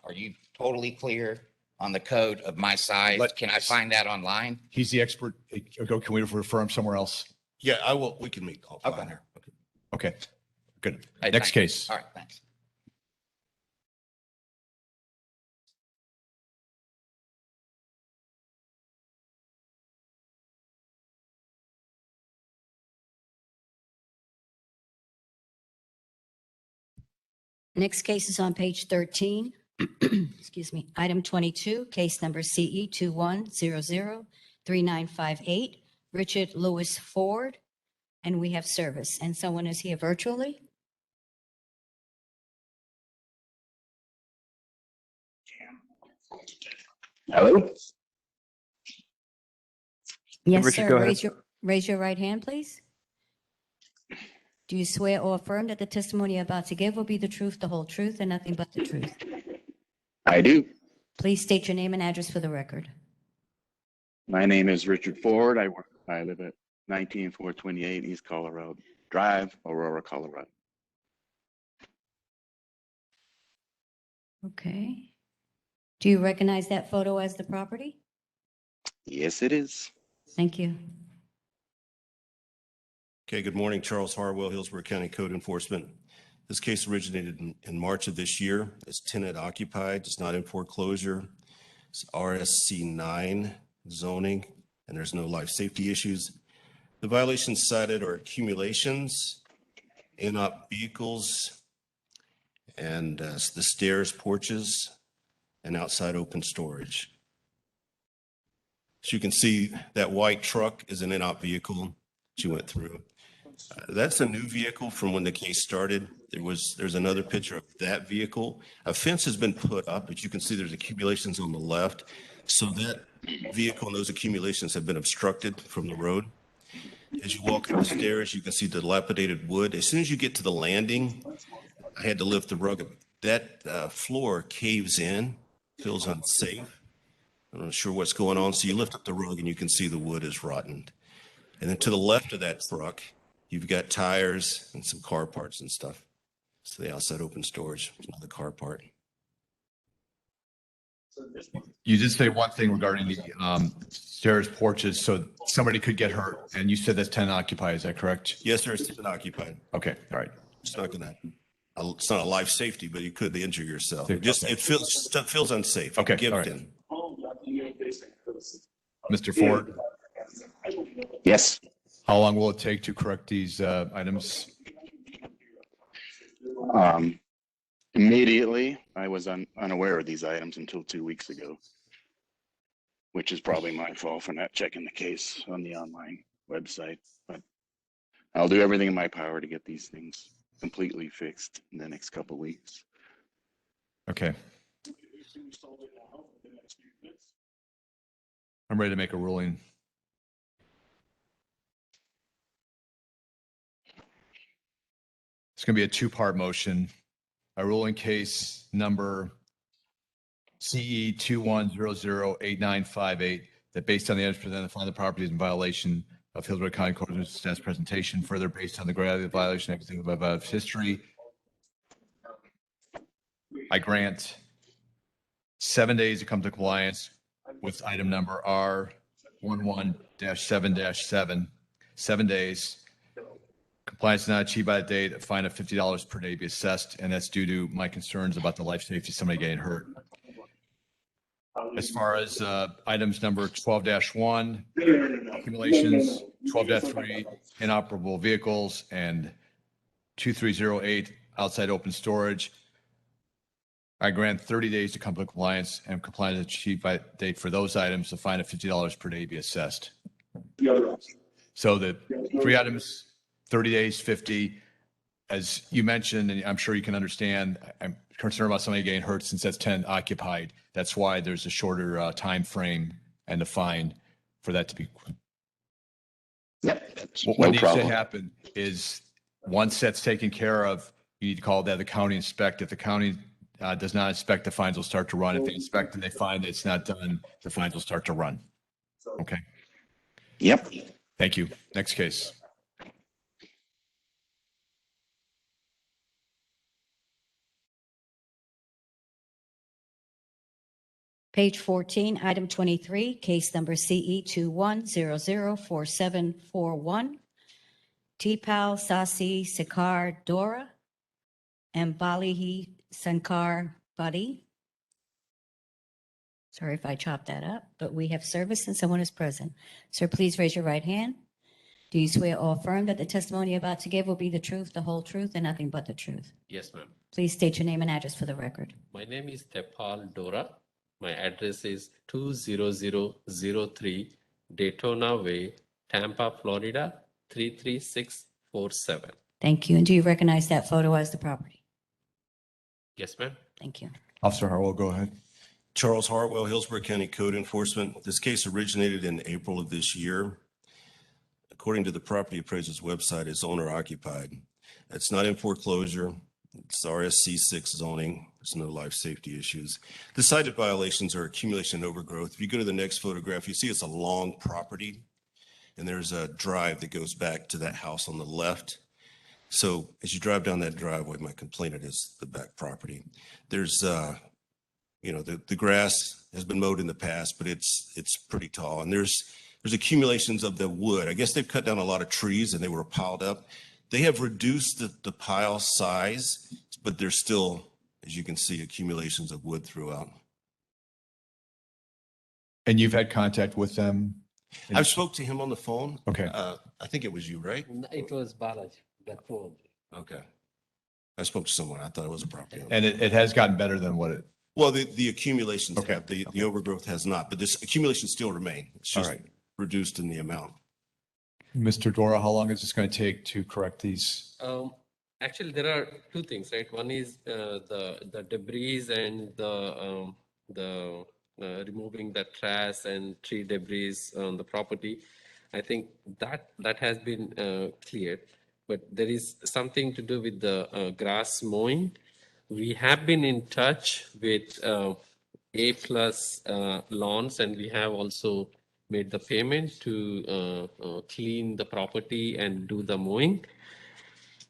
are you totally clear on the code of my size. Can I find that online? He's the expert. Can we refer him somewhere else? Yeah, I will. We can meet offline here. Okay, good. Hey, Next thanks. case. All right, thanks. Next case is on page 13. Excuse me. Item 22, case number CE 21003958, Richard Lewis Ford. And we have service. And someone is here virtually? Hello? Yes, Richard, sir. go ahead. Raise your right hand, please. Do you swear or affirm that the testimony you're about to give will be the truth, the whole truth, and nothing but the truth? I do. Please state your name and address for the record. My name is Richard Ford. I live at 19428 East Colorado Drive, Aurora, Colorado. Okay. Do you recognize that photo as the property? Yes, it is. Thank you. Okay, good morning. Charles Harwell, Hillsborough County Code Enforcement. This case originated in March of this year. It's tenant occupied. It's not in foreclosure. It's RSC 9 zoning, and there's no life safety issues. The violations cited are accumulations, in-op vehicles, and the stairs, porches, and outside open storage. As you can see, that white truck is an in-op vehicle she went through. That's a new vehicle from when the case started. There's another picture of that vehicle. A fence has been put up, but you can see there's accumulations on the left. So that vehicle and those accumulations have been obstructed from the road. As you walk up the stairs, you can see dilapidated wood. As soon as you get to the landing, I had to lift the rug up. That floor caves in, feels unsafe. I'm not sure what's going on. So you lift up the rug and you can see the wood is rotten. And then to the left of that truck, you've got tires and some car parts and stuff. So the outside open storage, another car part. You did say one thing regarding the stairs, porches, so somebody could get hurt, and you said that's tenant occupied. Is that correct? Yes, sir. It's tenant occupied. Okay, all right. It's not a life safety, but you could injure yourself. It feels unsafe. Okay, Give all right. in. Mr. Ford? Yes. How long will it take to correct these items? Immediately, I was unaware of these items until 2 weeks ago, which is probably my fault for not checking the case on the online website. But I'll do everything in my power to get these things completely fixed in the next couple of weeks. Okay. I'm ready to make a ruling. It's going to be a two-part motion. A ruling case number CE 21008958 that based on the evidence presented, find the property is in violation of Hillsborough County Code of Status presentation. Further, based on the gravity of the violation, everything about history, I grant 7 days to come to compliance with item number R11-7-7. 7 days. Compliance is not achieved by the date, a fine of $50 per day be assessed, and that's due to my concerns about the life safety of somebody getting hurt. As far as items number 12-1, accumulations, 12-3, inoperable vehicles, and 2308, outside open storage, I grant 30 days to come to compliance, and compliance is achieved by date for those items, a fine of $50 per day be assessed. So the three items, 30 days, 50. As you mentioned, and I'm sure you can understand, I'm concerned about somebody getting hurt since that's tenant occupied. That's why there's a shorter time frame and the fine for that to be. What needs to happen is once that's taken care of, you need to call that the county inspect. If the county does not inspect, the fines will start to run. If they inspect and they find it's not done, the fines will start to run. Okay. Yep. Thank you. Next case. Page 14, item 23, case number CE 21004741. Tipal Sasi Sikar Dora and Balihi Sankar Buddy. Sorry if I chopped that up, but we have service and someone is present. Sir, please raise your right hand. Do you swear or affirm that the testimony you're about to give will be the truth, the whole truth, and nothing but the truth? Yes, ma'am. Please state your name and address for the record. My name is Tepal Dora. My address is 20003 Daytona Way, Tampa, Florida, 33647. Thank you. And do you recognize that photo as the property? Yes, ma'am. Thank you. Officer Harwell, go ahead. Charles Hartwell, Hillsborough County Code Enforcement. This case originated in April of this year. According to the property appraiser's website, it's owner occupied. It's not in foreclosure. It's RSC 6 zoning. There's no life safety issues. The cited violations are accumulation and overgrowth. If you go to the next photograph, you see it's a long property, and there's a drive that goes back to that house on the left. So as you drive down that driveway, my complaint is the back property. There's, the grass has been mowed in the past, but it's pretty tall, and there's accumulations of the wood. I guess they've cut down a lot of trees and they were piled up. They have reduced the pile size, but there's still, as you can see, accumulations of wood throughout. And you've had contact with them? I've spoke to him on the phone. Okay. I think it was you, right? It was Balaji that phone. Okay. I spoke to someone. I thought it was a property owner. And it has gotten better than what it? Well, the accumulations Okay. have, the overgrowth has not, but this accumulations still remain. It's All just right. reduced in the amount. Mr. Dora, how long is this going to take to correct these? Actually, there are two things, right? One is the debris and the removing the trash and tree debris on the property. I think that has been cleared, but there is something to do with the grass mowing. We have been in touch with A+ Lawns, and we have also made the payment to clean the property and do the mowing.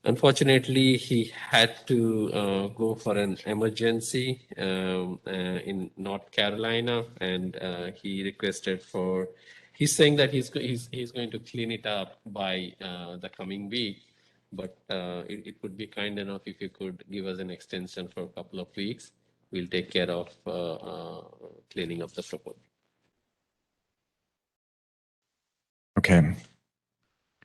Unfortunately, he had to go for an emergency in North Carolina, and he requested for. He's saying that he's going to clean it up by the coming week, but it would be kind enough if you could give us an extension for a couple of weeks. We'll take care of cleaning up the property. Okay.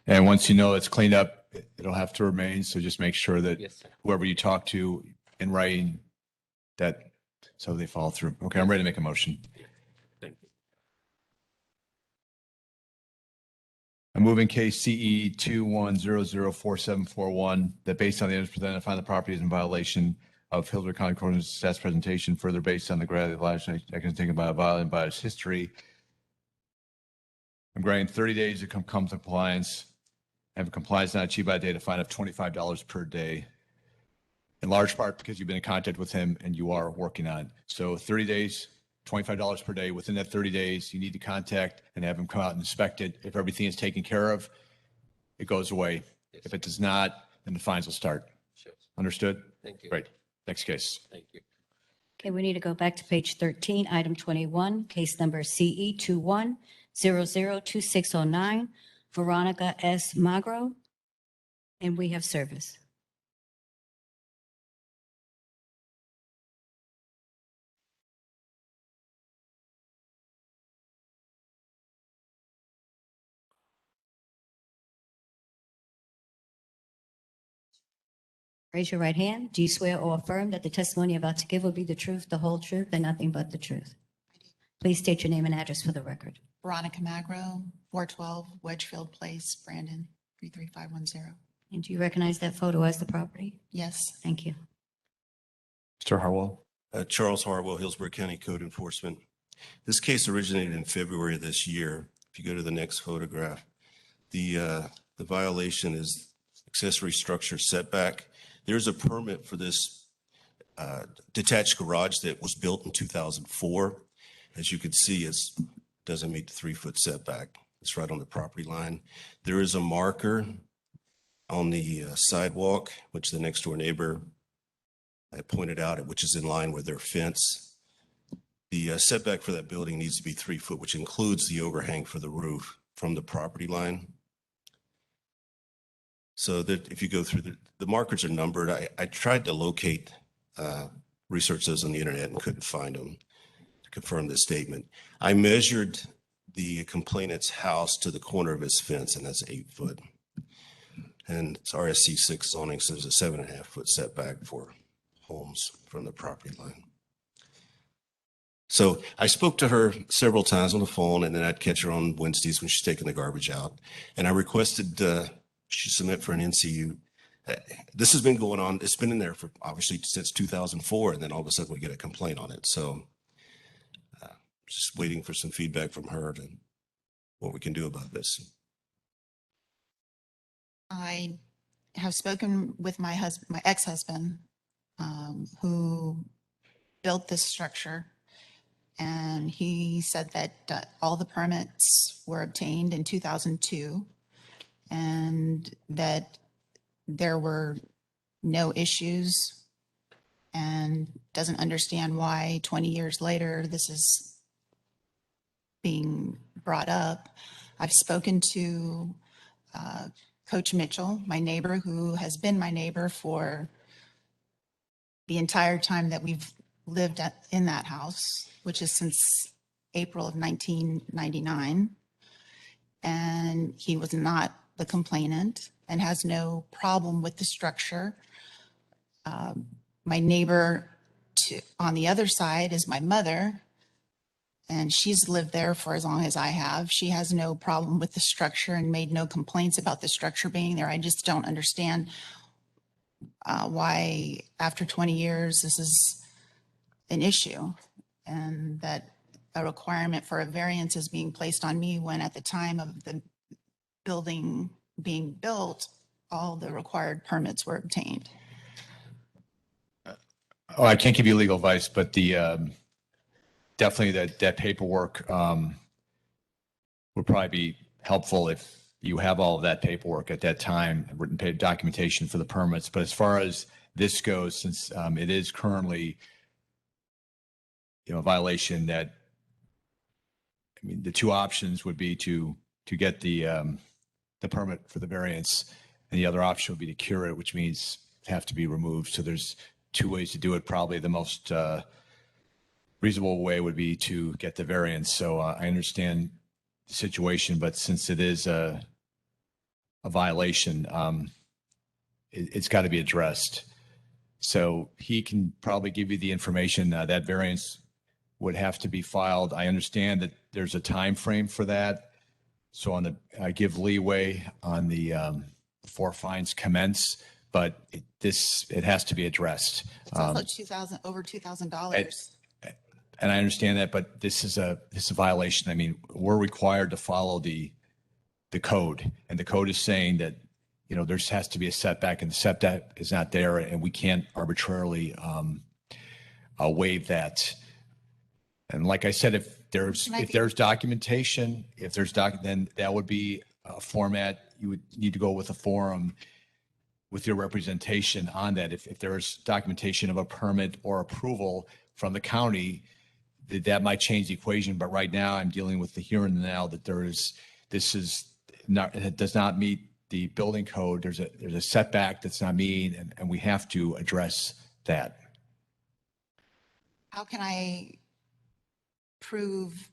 And once you know it's cleaned up, it'll have to remain. So just make sure that Yes, sir. whoever you talk to in writing, that so they follow through. Okay, I'm ready to make a motion. Thank you. I'm moving case CE 21004741 that based on the evidence presented, I find the property is in violation of Hillsborough County Court's status presentation, further based on the gravity of the violation, I can think about violent by its history. I'm granting 30 days to come to compliance. Have compliance not achieved by a date, a fine of $25 per day. In large part because you've been in contact with him and you are working on it. So 30 days, $25 per day. Within that 30 days, you need to contact and have him come out and inspect it. If everything is taken care of, it goes away. Yes. If it does not, then the fines will start. Sure. Understood? Thank you. Great. Next case. Thank you. Okay, we need to go back to page 13, item 21, case number CE 21002609, Veronica S. Magro, and we have service. Raise your right hand. Do you swear or affirm that the testimony you're about to give will be the truth, the whole truth, and nothing but the truth? Please state your name and address for the record. Veronica Magro, 412 Wedgefield Place, Brandon, 33510. And do you recognize that photo as the property? Yes. Thank you. Mr. Harwell. Charles Hartwell, Hillsborough County Code Enforcement. This case originated in February of this year. If you go to the next photograph, the violation is accessory structure setback. There's a permit for this detached garage that was built in 2004. As you can see, it doesn't meet the 3-foot setback. It's right on the property line. There is a marker on the sidewalk, which the next door neighbor I pointed out, which is in line with their fence. The setback for that building needs to be 3 foot, which includes the overhang for the roof from the property line. So that if you go through the markers are numbered. I tried to locate, research those on the internet and couldn't find them to confirm this statement. I measured the complainant's house to the corner of his fence, and that's 8 foot. And it's RSC 6 zoning, so there's a 7.5 foot setback for homes from the property line. So I spoke to her several times on the phone, and then I'd catch her on Wednesdays when she's taking the garbage out. And I requested she submit for an NCU. This has been going on. It's been in there for obviously since 2004, and then all of a sudden we get a complaint on it. So just waiting for some feedback from her and what we can do about this. I have spoken with my ex-husband, who built this structure, and he said that all the permits were obtained in 2002, and that there were no issues, and doesn't understand why 20 years later this is being brought up. I've spoken to Coach Mitchell, my neighbor, who has been my neighbor for the entire time that we've lived in that house, which is since April of 1999. And he was not the complainant and has no problem with the structure. My neighbor on the other side is my mother, and she's lived there for as long as I have. She has no problem with the structure and made no complaints about the structure being there. I just don't understand why after 20 years this is an issue, and that a requirement for a variance is being placed on me when at the time of the building being built, all the required permits were obtained. Oh, I can't give you legal advice, but the definitely that paperwork would probably be helpful if you have all of that paperwork at that time, written documentation for the permits. But as far as this goes, since it is currently, a violation, that, I mean, the two options would be to get the permit for the variance, and the other option would be to cure it, which means have to be removed. So there's two ways to do it. Probably the most reasonable way would be to get the variance. So I understand the situation, but since it is a violation, it's got to be addressed. So he can probably give you the information. That variance would have to be filed. I understand that there's a time frame for that. So I give leeway on the before fines commence, but it has to be addressed. It's also over $2,000. And I understand that, but this is a violation. I mean, we're required to follow the code, and the code is saying that, there has to be a setback, and the setback is not there, and we can't arbitrarily waive that. And like I said, if there's documentation, then that would be a format. You would need to go with a forum with your representation on that. If there's documentation of a permit or approval from the county, that might change the equation. But right now, I'm dealing with the here and now that it does not meet the building code. There's a setback that's not meeting, and we have to address that. How can I prove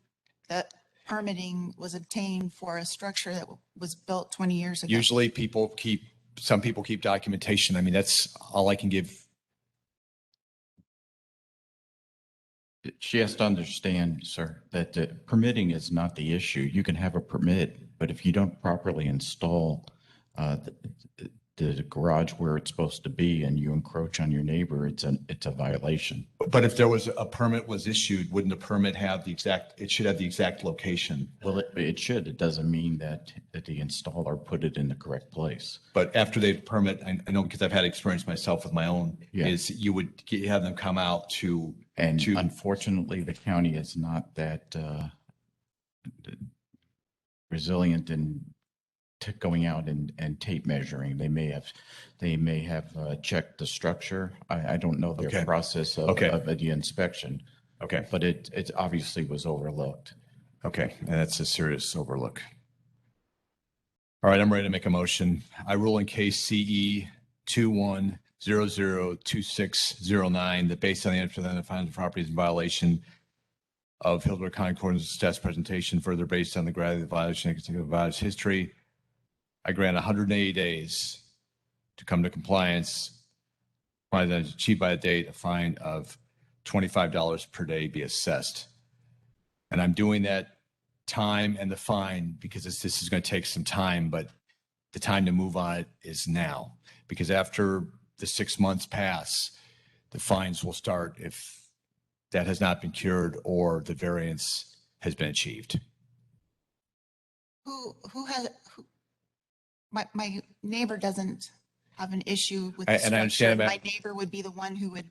that permitting was obtained for a structure that was built 20 years ago? Usually some people keep documentation. I mean, that's all I can give. She has to understand, sir, that permitting is not the issue. You can have a permit, but if you don't properly install the garage where it's supposed to be and you encroach on your neighbor, it's a violation. But if there was a permit was issued, wouldn't the permit have it should have the exact location? Well, it should. It doesn't mean that the installer put it in the correct place. But after they permit, I know because I've had experience myself with my own, is you would have them come out to. And unfortunately, the county is not that resilient in going out and tape measuring. They may have checked the structure. I don't know their process of the inspection. Okay, but it obviously was overlooked. Okay, and that's a serious overlook. All right, I'm ready to make a motion. I rule in case CE 21002609 that based on the answer then the found property is in violation of Hillsborough County Court's staff's presentation, further based on the gravity of the violation and the violence history, I grant 180 days to come to compliance. By then achieved by a date, a fine of $25 per day be assessed. And I'm doing that time and the fine because this is going to take some time, but the time to move on it is now. Because after the 6 months pass, the fines will start if that has not been cured or the variance has been achieved. My neighbor doesn't have an issue with And the I structure. understand that. My neighbor would be the one who would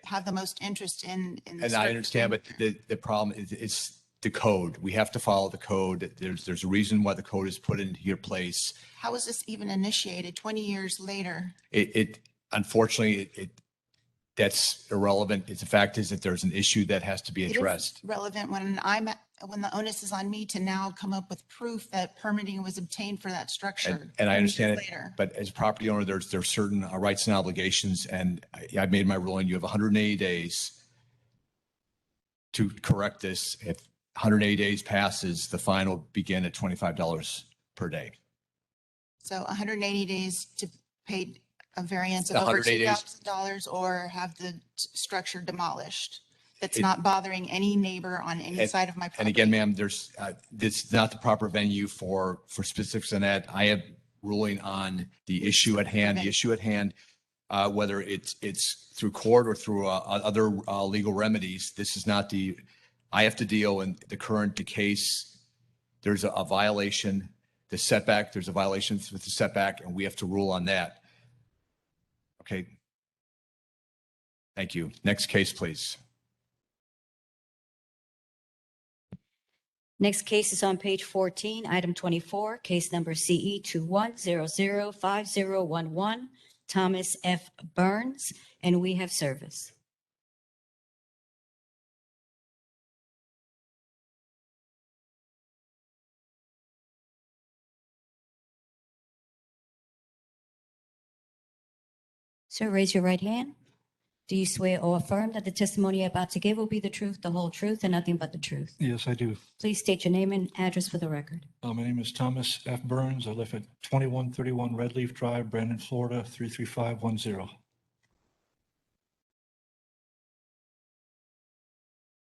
have the most interest in the And I structure. understand, but the problem is it's the code. We have to follow the code. There's a reason why the code is put into your place. How was this even initiated 20 years later? Unfortunately, that's irrelevant. The fact is that there's an issue that has to be It is addressed. relevant when the onus is on me to now come up with proof that permitting was obtained for that structure. And I 20 understand years it, later. but as a property owner, there's certain rights and obligations, and I've made my ruling. You have 180 days to correct this. If 180 days passes, the fine will begin at $25 per day. So 180 days to pay a variance of over 180 days. $2,000 or have the structure demolished. That's not bothering any neighbor on any side of my property. And again, ma'am, this is not the proper venue for specifics on that. I have ruling on the issue at hand. Okay. The issue at hand, whether it's through court or through other legal remedies, this is not I have to deal in the case. There's a violation, the setback, there's a violation with the setback, and we have to rule on that. Okay. Thank you. Next case, please. Next case is on page 14, item 24, case number CE 21005011, Thomas F. Burns, and we have service. Sir, raise your right hand. Do you swear or affirm that the testimony you're about to give will be the truth, the whole truth, and nothing but the truth? Yes, I do. Please state your name and address for the record. My name is Thomas F. Burns. I live at 2131 Red Leaf Drive, Brandon, Florida, 33510.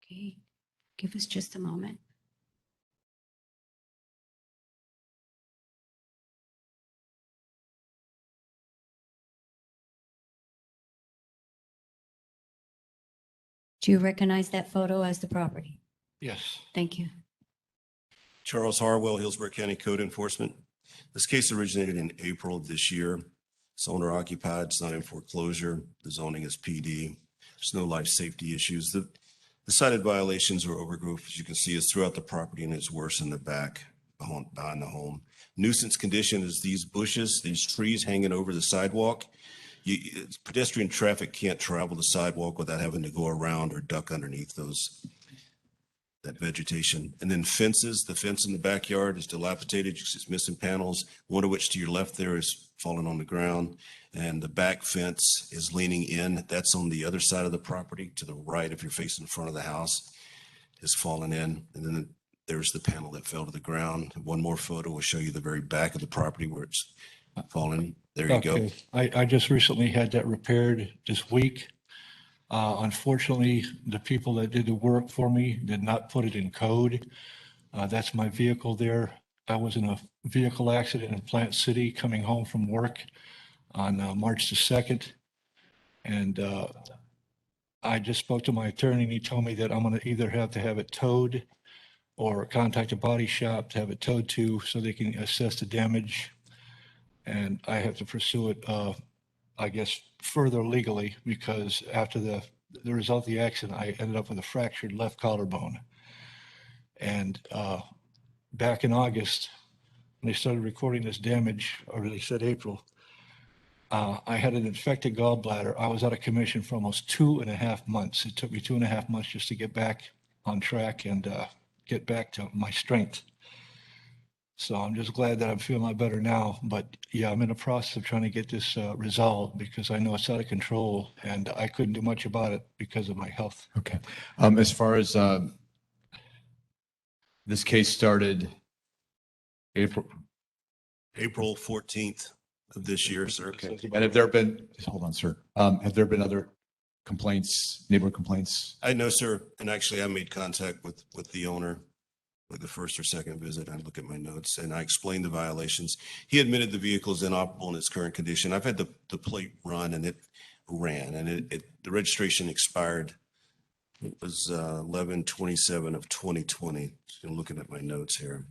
Okay, give us just a moment. Do you recognize that photo as the property? Yes. Thank you. Charles Harwell, Hillsborough County Code Enforcement. This case originated in April of this year. It's owner occupied, it's not in foreclosure. The zoning is PD. There's no life safety issues. The cited violations or overgrowth, as you can see, is throughout the property and it's worse in the back behind the home. Nuisance condition is these bushes, these trees hanging over the sidewalk. Pedestrian traffic can't travel the sidewalk without having to go around or duck underneath that vegetation. And then fences, the fence in the backyard is dilapidated, it's missing panels, one of which to your left there is fallen on the ground. And the back fence is leaning in. That's on the other side of the property. To the right, if you're facing the front of the house, is fallen in. And then there's the panel that fell to the ground. One more photo will show you the very back of the property where it's fallen. There you go. I just recently had that repaired this week. Unfortunately, the people that did the work for me did not put it in code. That's my vehicle there. I was in a vehicle accident in Plant City coming home from work on March the 2nd. And I just spoke to my attorney and he told me that I'm going to either have to have it towed or contact a body shop to have it towed to so they can assess the damage. And I have to pursue it, I guess, further legally because after the result of the accident, I ended up with a fractured left collarbone. And back in August, when they started recording this damage, or they said April, I had an infected gallbladder. I was out of commission for almost 2.5 months. It took me 2.5 months just to get back on track and get back to my strength. So I'm just glad that I'm feeling a lot better now. But yeah, I'm in the process of trying to get this resolved because I know it's out of control and I couldn't do much about it because of my health. Okay. As far as this case started April 14th of this year, sir. Okay. And have there been, hold on, sir. Have there been other complaints, neighborhood complaints? I know, sir. And actually, I made contact with the owner, like the first or second visit. I look at my notes and I explained the violations. He admitted the vehicle is inoperable in its current condition. I've had the plate run and it ran and the registration expired. It was 11/27 of 2020. I'm looking at my notes here.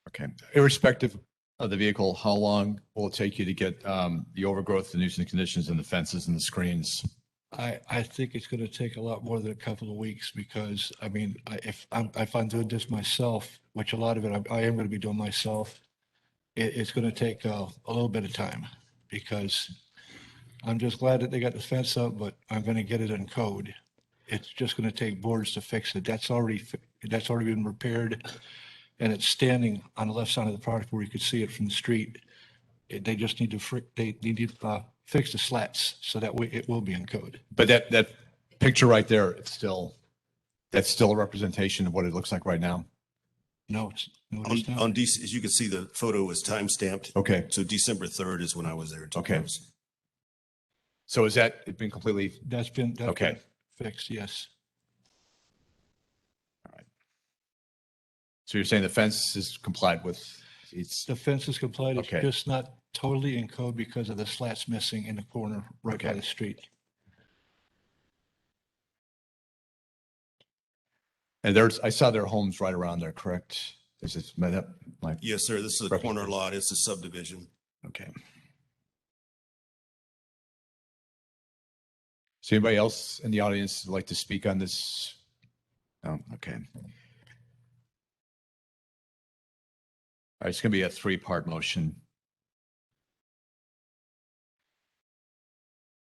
Okay. Irrespective of the vehicle, how long will it take you to get the overgrowth, the nuisance conditions, and the fences and the screens? I think it's going to take a lot more than a couple of weeks because, I mean, if I'm doing this myself, which a lot of it I am going to be doing myself, it's going to take a little bit of time because I'm just glad that they got the fence up, but I'm going to get it in code. It's just going to take boards to fix it. That's already been repaired, and it's standing on the left side of the property where you could see it from the street. They just need to fix the slats so that way it will be in code. But that picture right there, that's still a representation of what it looks like right now. No, it's not. As you can see, the photo was time stamped. Okay. So December 3rd is when I was there. Okay. So is that been completely? That's been okay. Fixed, yes. All right. So you're saying the fence is complied with? The fence is complied. It's okay. just not totally in code because of the slats missing in the corner right by the street. And I saw their homes right around there, correct? Is it met up? Yes, sir. This is a corner lot. It's a subdivision. Okay. Is anybody else in the audience like to speak on this? No? Okay. All right, it's going to be a 3-part motion.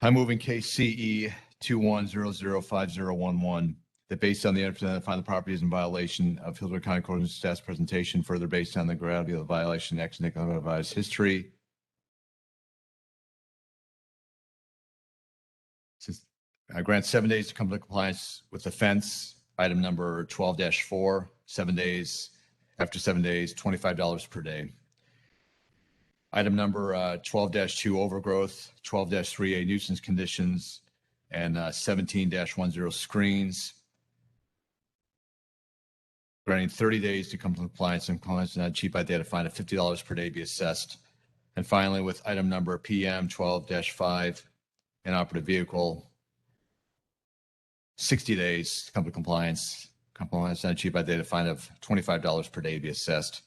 I move in case CE 21005011 that based on the evidence identifying the property is in violation of Hillsborough County Court staff's presentation, further based on the gravity of the violation, action advised history. Since I grant 7 days to come to compliance with the fence, item number 12-4, 7 days. After 7 days, $25 per day. Item number 12-2, overgrowth, 12-3A, nuisance conditions, and 17-10, screens. Granting 30 days to come to compliance, and compliance not achieved by data, fine of $50 per day be assessed. And finally, with item number PM 12-5, inoperative vehicle, 60 days to come to compliance. Compliance not achieved by data, fine of $25 per day be assessed.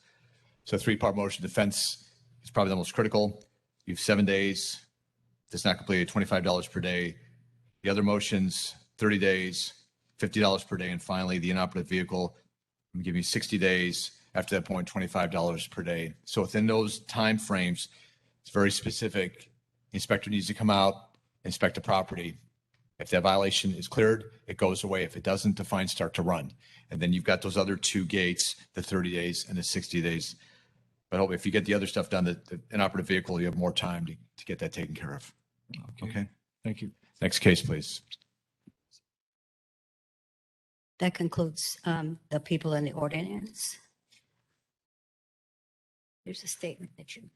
So 3-part motion. Defense is probably the most critical. You have 7 days. If it's not completed, $25 per day. The other motions, 30 days, $50 per day. And finally, the inoperative vehicle, I'm giving you 60 days. After that point, $25 per day. So within those time frames, it's very specific. The inspector needs to come out, inspect the property. If that violation is cleared, it goes away. If it doesn't, the fines start to run. And then you've got those other 2 gates, the 30 days and the 60 days. But hopefully if you get the other stuff done, the inoperative vehicle, you have more time to get that taken care of. Okay. Thank you. Next case, please. That concludes the people in the ordinance. There's a statement that you.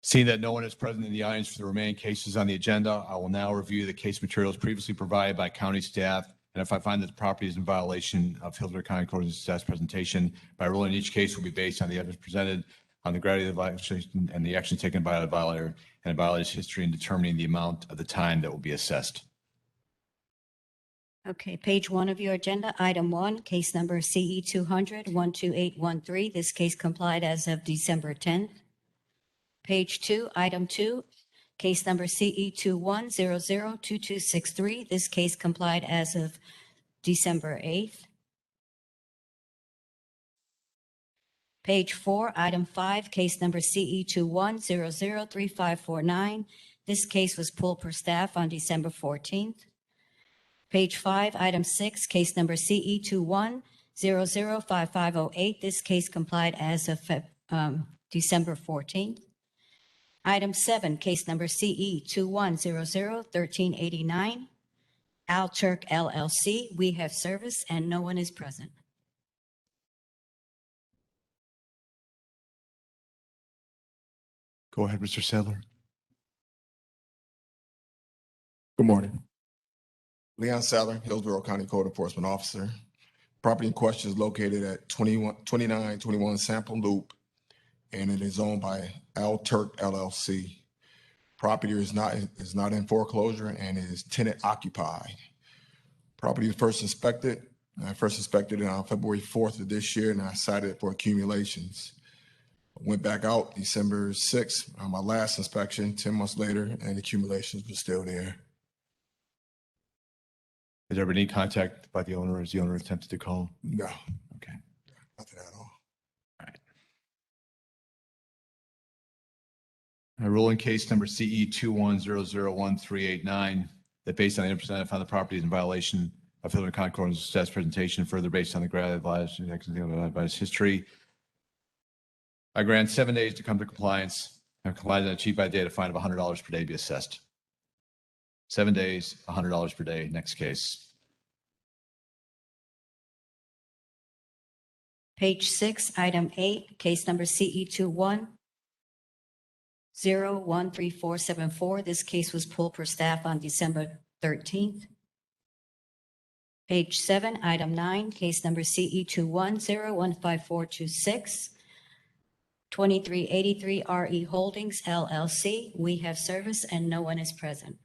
Seeing that no one is present in the audience for the remaining cases on the agenda, I will now review the case materials previously provided by county staff. And if I find that the property is in violation of Hillsborough County Code of Success presentation, my ruling in each case will be based on the evidence presented, on the gravity of the violation and the action taken by the violator, and the violator's history in determining the amount of the time that will be assessed. Okay, page 1 of your agenda, item 1, case number CE 200-12813. This case complied as of December 10th. Page 2, item 2, case number CE 21002263. This case complied as of December 8th. Page 4, item 5, case number CE 21003549. This case was pulled per staff on December 14th. Page 5, item 6, case number CE 21005508. This case complied as of December 14th. Item 7, case number CE 21001389. Al Turk LLC. We have service and no one is present. Go ahead, Mr. Sadler. Good morning. Leon Sadler, Hillsborough County Code Enforcement Officer. Property in question is located at 2921 Sample Loop, and it is owned by Al Turk LLC. Property is not in foreclosure and is tenant occupied. Property was first inspected. I first inspected it on February 4th of this year, and I cited it for accumulations. Went back out December 6th on my last inspection, 10 months later, and accumulations were still there. Has there been any contact by the owner? Has the owner attempted to call? No. Okay. Nothing at all. I rule in case number CE 21001389 that based on the evidence presented, found the property is in violation of Hillsborough County Code of Success presentation, further based on the gravity of the violation by his history. I grant 7 days to come to compliance and compliance and achieved by a date of fine of $100 per day be assessed. 7 days, $100 per day. Next case. Page 6, item 8, case number CE 21001374. This case was pulled per staff on December 13th. Page 7, item 9, case number CE 21015426. 2383 RE Holdings LLC. We have service and no one is present.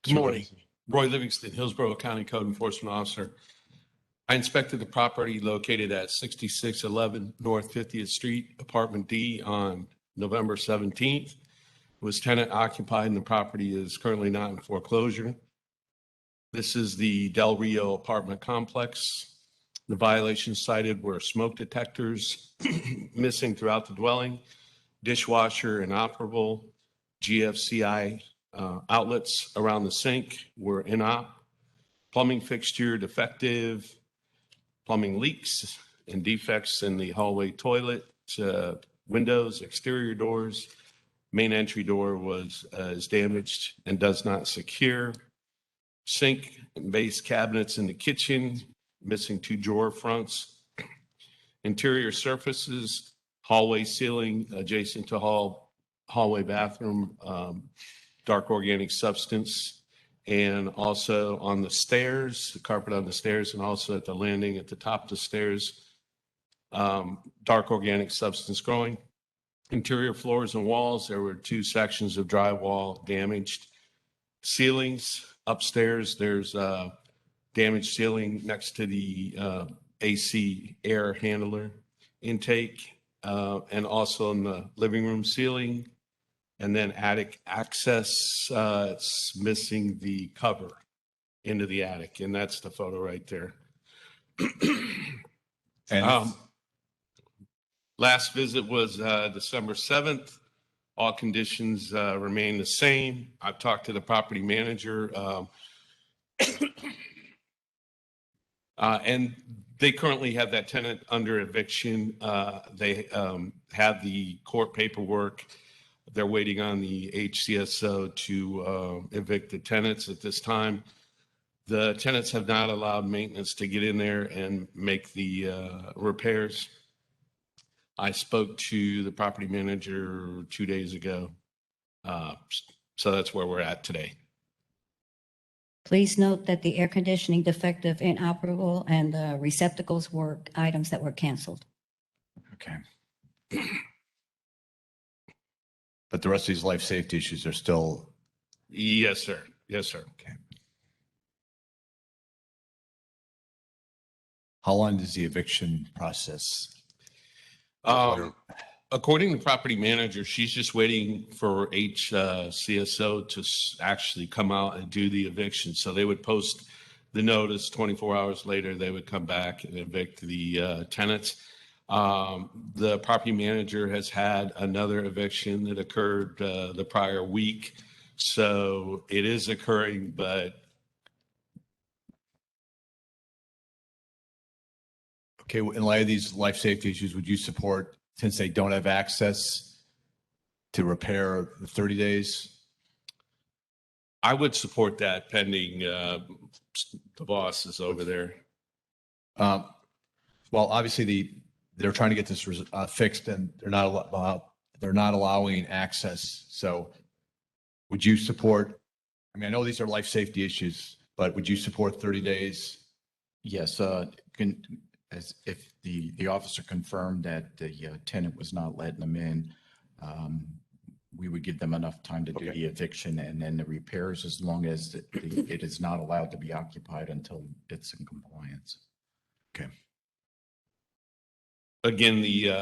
Good morning. Roy Livingston, Hillsborough County Code Enforcement Officer. I inspected the property located at 6611 North 50th Street, Apartment D on November 17th. It was tenant occupied and the property is currently not in foreclosure. This is the Del Rio apartment complex. The violations cited were smoke detectors missing throughout the dwelling, dishwasher inoperable, GFCI outlets around the sink were inop, plumbing fixture defective, plumbing leaks and defects in the hallway toilet, windows, exterior doors. Main entry door is damaged and does not secure. Sink and base cabinets in the kitchen, missing 2 drawer fronts. Interior surfaces, hallway ceiling adjacent to hallway bathroom, dark organic substance. And also on the stairs, the carpet on the stairs, and also at the landing at the top of the stairs, dark organic substance growing. Interior floors and walls, there were 2 sections of drywall damaged. Ceilings upstairs, there's a damaged ceiling next to the AC air handler intake, and also in the living room ceiling. And then attic access, it's missing the cover into the attic, and that's the photo right there. Last visit was December 7th. All conditions remain the same. I've talked to the property manager, and they currently have that tenant under eviction. They have the court paperwork. They're waiting on the HCSO to evict the tenants at this time. The tenants have not allowed maintenance to get in there and make the repairs. I spoke to the property manager 2 days ago. So that's where we're at today. Please note that the air conditioning defective, inoperable, and the receptacles were items that were canceled. Okay. But the rest of these life safety issues are still, Yes, sir. Yes, sir. okay. How long does the eviction process? According to property manager, she's just waiting for HCSO to actually come out and do the eviction. So they would post the notice 24 hours later, they would come back and evict the tenants. The property manager has had another eviction that occurred the prior week. So it is occurring, but Okay, in light of these life safety issues, would you support, since they don't have access to repair the 30 days? I would support that pending the boss is over there. Well, obviously they're trying to get this fixed and they're not allowing access. So would you support, I mean, I know these are life safety issues, but would you support 30 days? Yes, as if the officer confirmed that the tenant was not letting them in, we would give them enough time to do the eviction and then the repairs, as long as it is not allowed to be occupied until it's in compliance. Okay. Again, the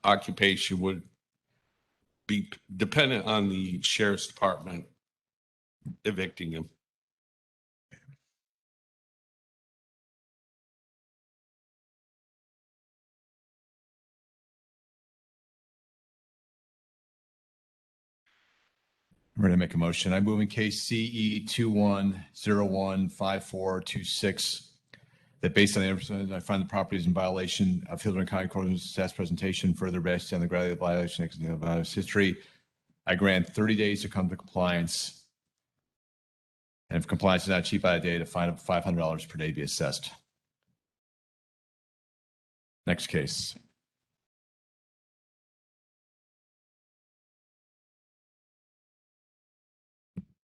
occupation would be dependent on the sheriff's department evicting him. I'm ready to make a motion. I move in case CE 21015426 that based on the information, I find the property is in violation of Hillsborough County Code's status presentation, further based on the gravity of the violation of history. I grant 30 days to come to compliance. And if compliance is not achieved by a date, a fine of $500 per day be assessed. Next case.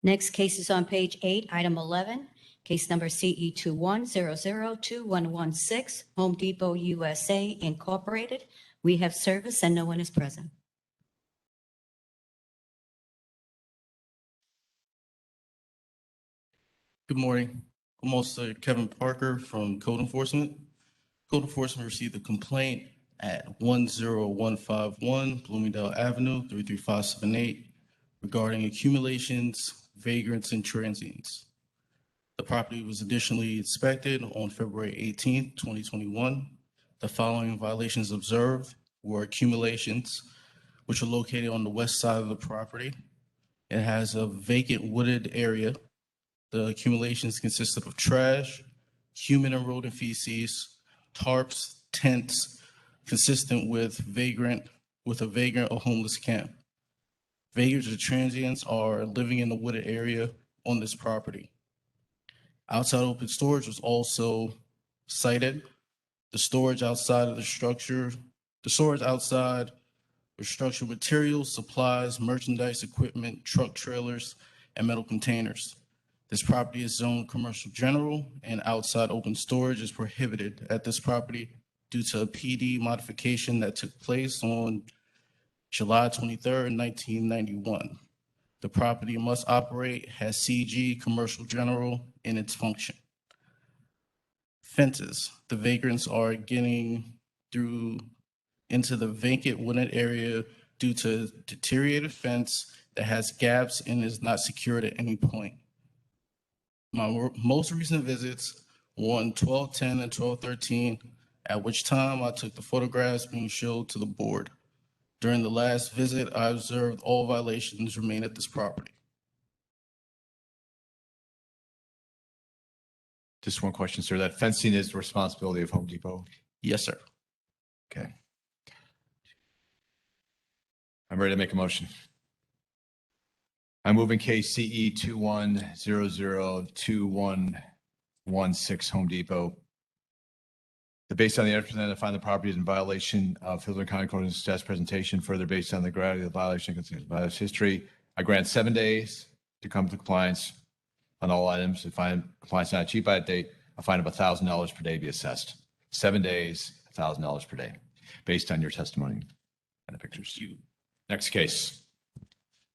Next case is on page 8, item 11, case number CE 21002116, Home Depot USA Incorporated. We have service and no one is present. Good morning. I'm also Kevin Parker from Code Enforcement. Code Enforcement received a complaint at 10151 Bloomingdale Avenue, 33578, regarding accumulations, vagrants, and transients. The property was additionally inspected on February 18th, 2021. The following violations observed were accumulations, which are located on the west side of the property. It has a vacant wooded area. The accumulations consisted of trash, human and rodent feces, tarps, tents, consistent with a vagrant or homeless camp. Vagrants or transients are living in the wooded area on this property. Outside open storage was also cited. The storage outside was structured materials, supplies, merchandise, equipment, truck trailers, and metal containers. This property is zoned commercial general, and outside open storage is prohibited at this property due to a PD modification that took place on July 23rd, 1991. The property must operate as CG commercial general in its function. Fences. The vagrants are getting through into the vacant wooded area due to deteriorated fence that has gaps and is not secured at any point. My most recent visits were on 12/10 and 12/13, at which time I took the photographs being showed to the board. During the last visit, I observed all violations remain at this property. Just one question, sir. That fencing is the responsibility of Home Depot? Yes, sir. Okay. I'm ready to make a motion. I move in case CE 21002116 Home Depot. The Based on the evidence presented, I find the property is in violation of Hillsborough County Code of Status presentation. Further, based on the gravity of the violation and violation history, I grant 7 days to come to compliance on all items. If compliance not achieved by that date, a fine of $1,000 per day be assessed. 7 days, $1,000 per day, based on your testimony and the pictures. Next case.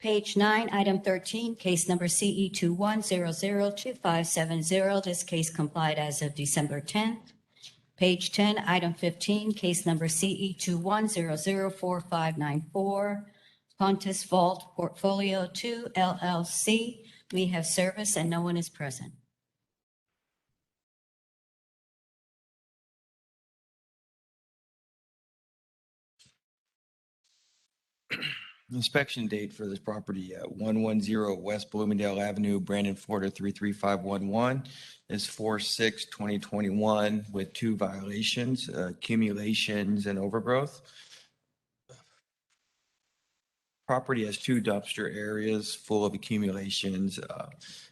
Page 9, item 13, case number CE 21002570. This case complied as of December 10th. Page 10, item 15, case number CE 21004594, Pontus Vault Portfolio 2 LLC. We have service and no one is present. Inspection date for this property at 110 West Bloomingdale Avenue, Brandon, Florida 33511 is 4/6/2021 with 2 violations, accumulations and overgrowth. Property has 2 dumpster areas full of accumulations,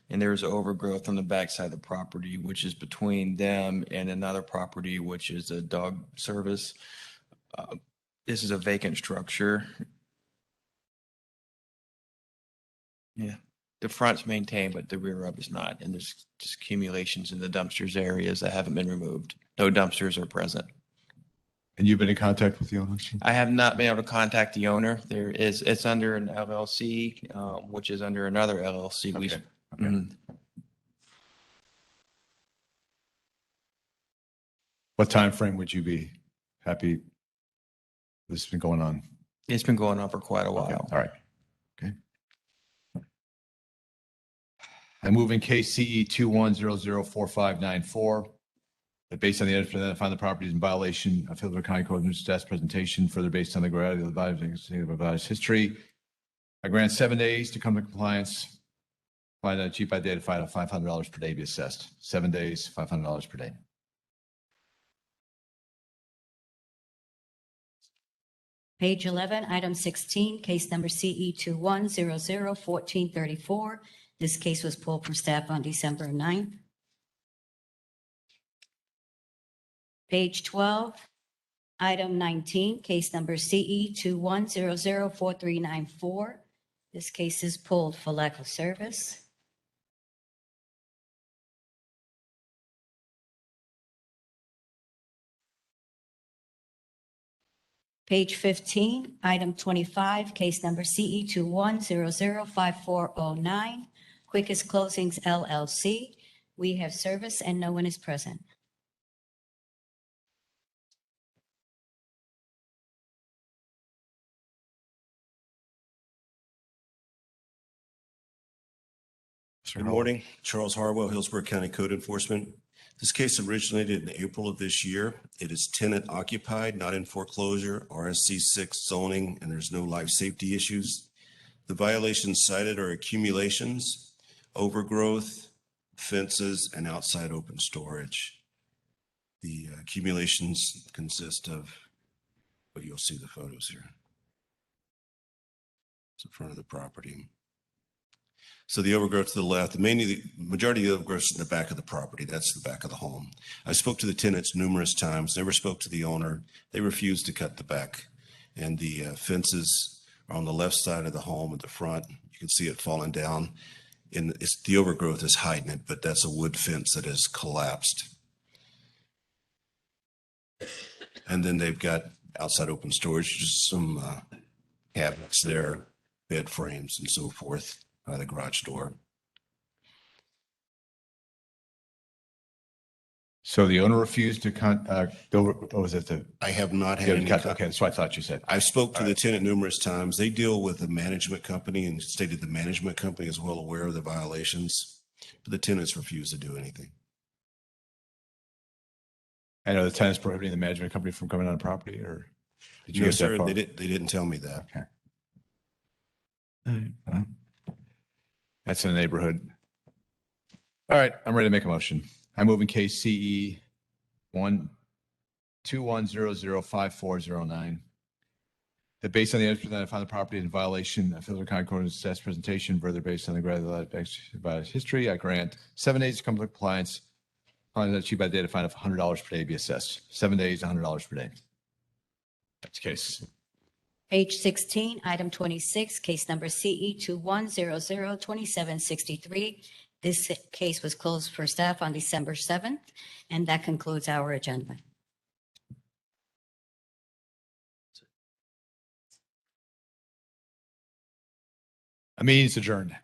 and there's overgrowth on the backside of the property, which is between them and another property, which is a dog service. This is a vacant structure. Yeah, the front's maintained, but the rear of is not, and there's just accumulations in the dumpsters areas that haven't been removed. No dumpsters are present. And you've been in contact with the owner? I have not been able to contact the owner. It's under an LLC, which is under another LLC. Okay. What time frame would you be happy this has been going on? It's been going on for quite a while. Okay. All right. Okay. I move in case CE 21004594 that based on the evidence presented, I find the property is in violation of Hillsborough County Code of Status presentation. Further, based on the gravity of the violation history, I grant 7 days to come to compliance. Find that achieved by date of fine of $500 per day be assessed. 7 days, $500 per day. Page 11, item 16, case number CE 21001434. This case was pulled from staff on December 9th. Page 12, item 19, case number CE 21004394. This case is pulled for lack of service. Page 15, item 25, case number CE 21005409, Quickest Closings LLC. We have service and no one is present. Good morning, Charles Harwell, Hillsborough County Code Enforcement. This case originated in April of this year. It is tenant occupied, not in foreclosure, RSC 6 zoning, and there's no life safety issues. The violations cited are accumulations, overgrowth, fences, and outside open storage. The accumulations consist of, well, you'll see the photos here. It's in front of the property. So the overgrowth to the left, mainly the majority of the overgrowth is in the back of the property. That's the back of the home. I spoke to the tenants numerous times, never spoke to the owner. They refused to cut the back. And the fences are on the left side of the home at the front. You can see it falling down. And the overgrowth is hiding it, but that's a wood fence that has collapsed. And then they've got outside open storage, just some cabinets there, bed frames and so forth. By the garage door. So the owner refused to I have not had any. Okay, that's what I thought you said. I spoke to the tenant numerous times. They deal with the management company and stated the management company is well aware of the violations, but the tenants refused to do anything. I know the tenant's prohibiting the management company from coming on the property, or did you No, get that sir, far? they didn't tell me that. Okay. That's in the neighborhood. All right, I'm ready to make a motion. I move in case CE 21005409 that based on the evidence presented, I find the property in violation of Hillsborough County Code of Status presentation. Further, based on the gravity of history, I grant 7 days to come to compliance. Fine not achieved by the date of fine of $100 per day be assessed. 7 days, $100 per day. That's the case. Page 16, item 26, case number CE 21002763. This case was closed for staff on December 7th, and that concludes our agenda. A meeting is adjourned.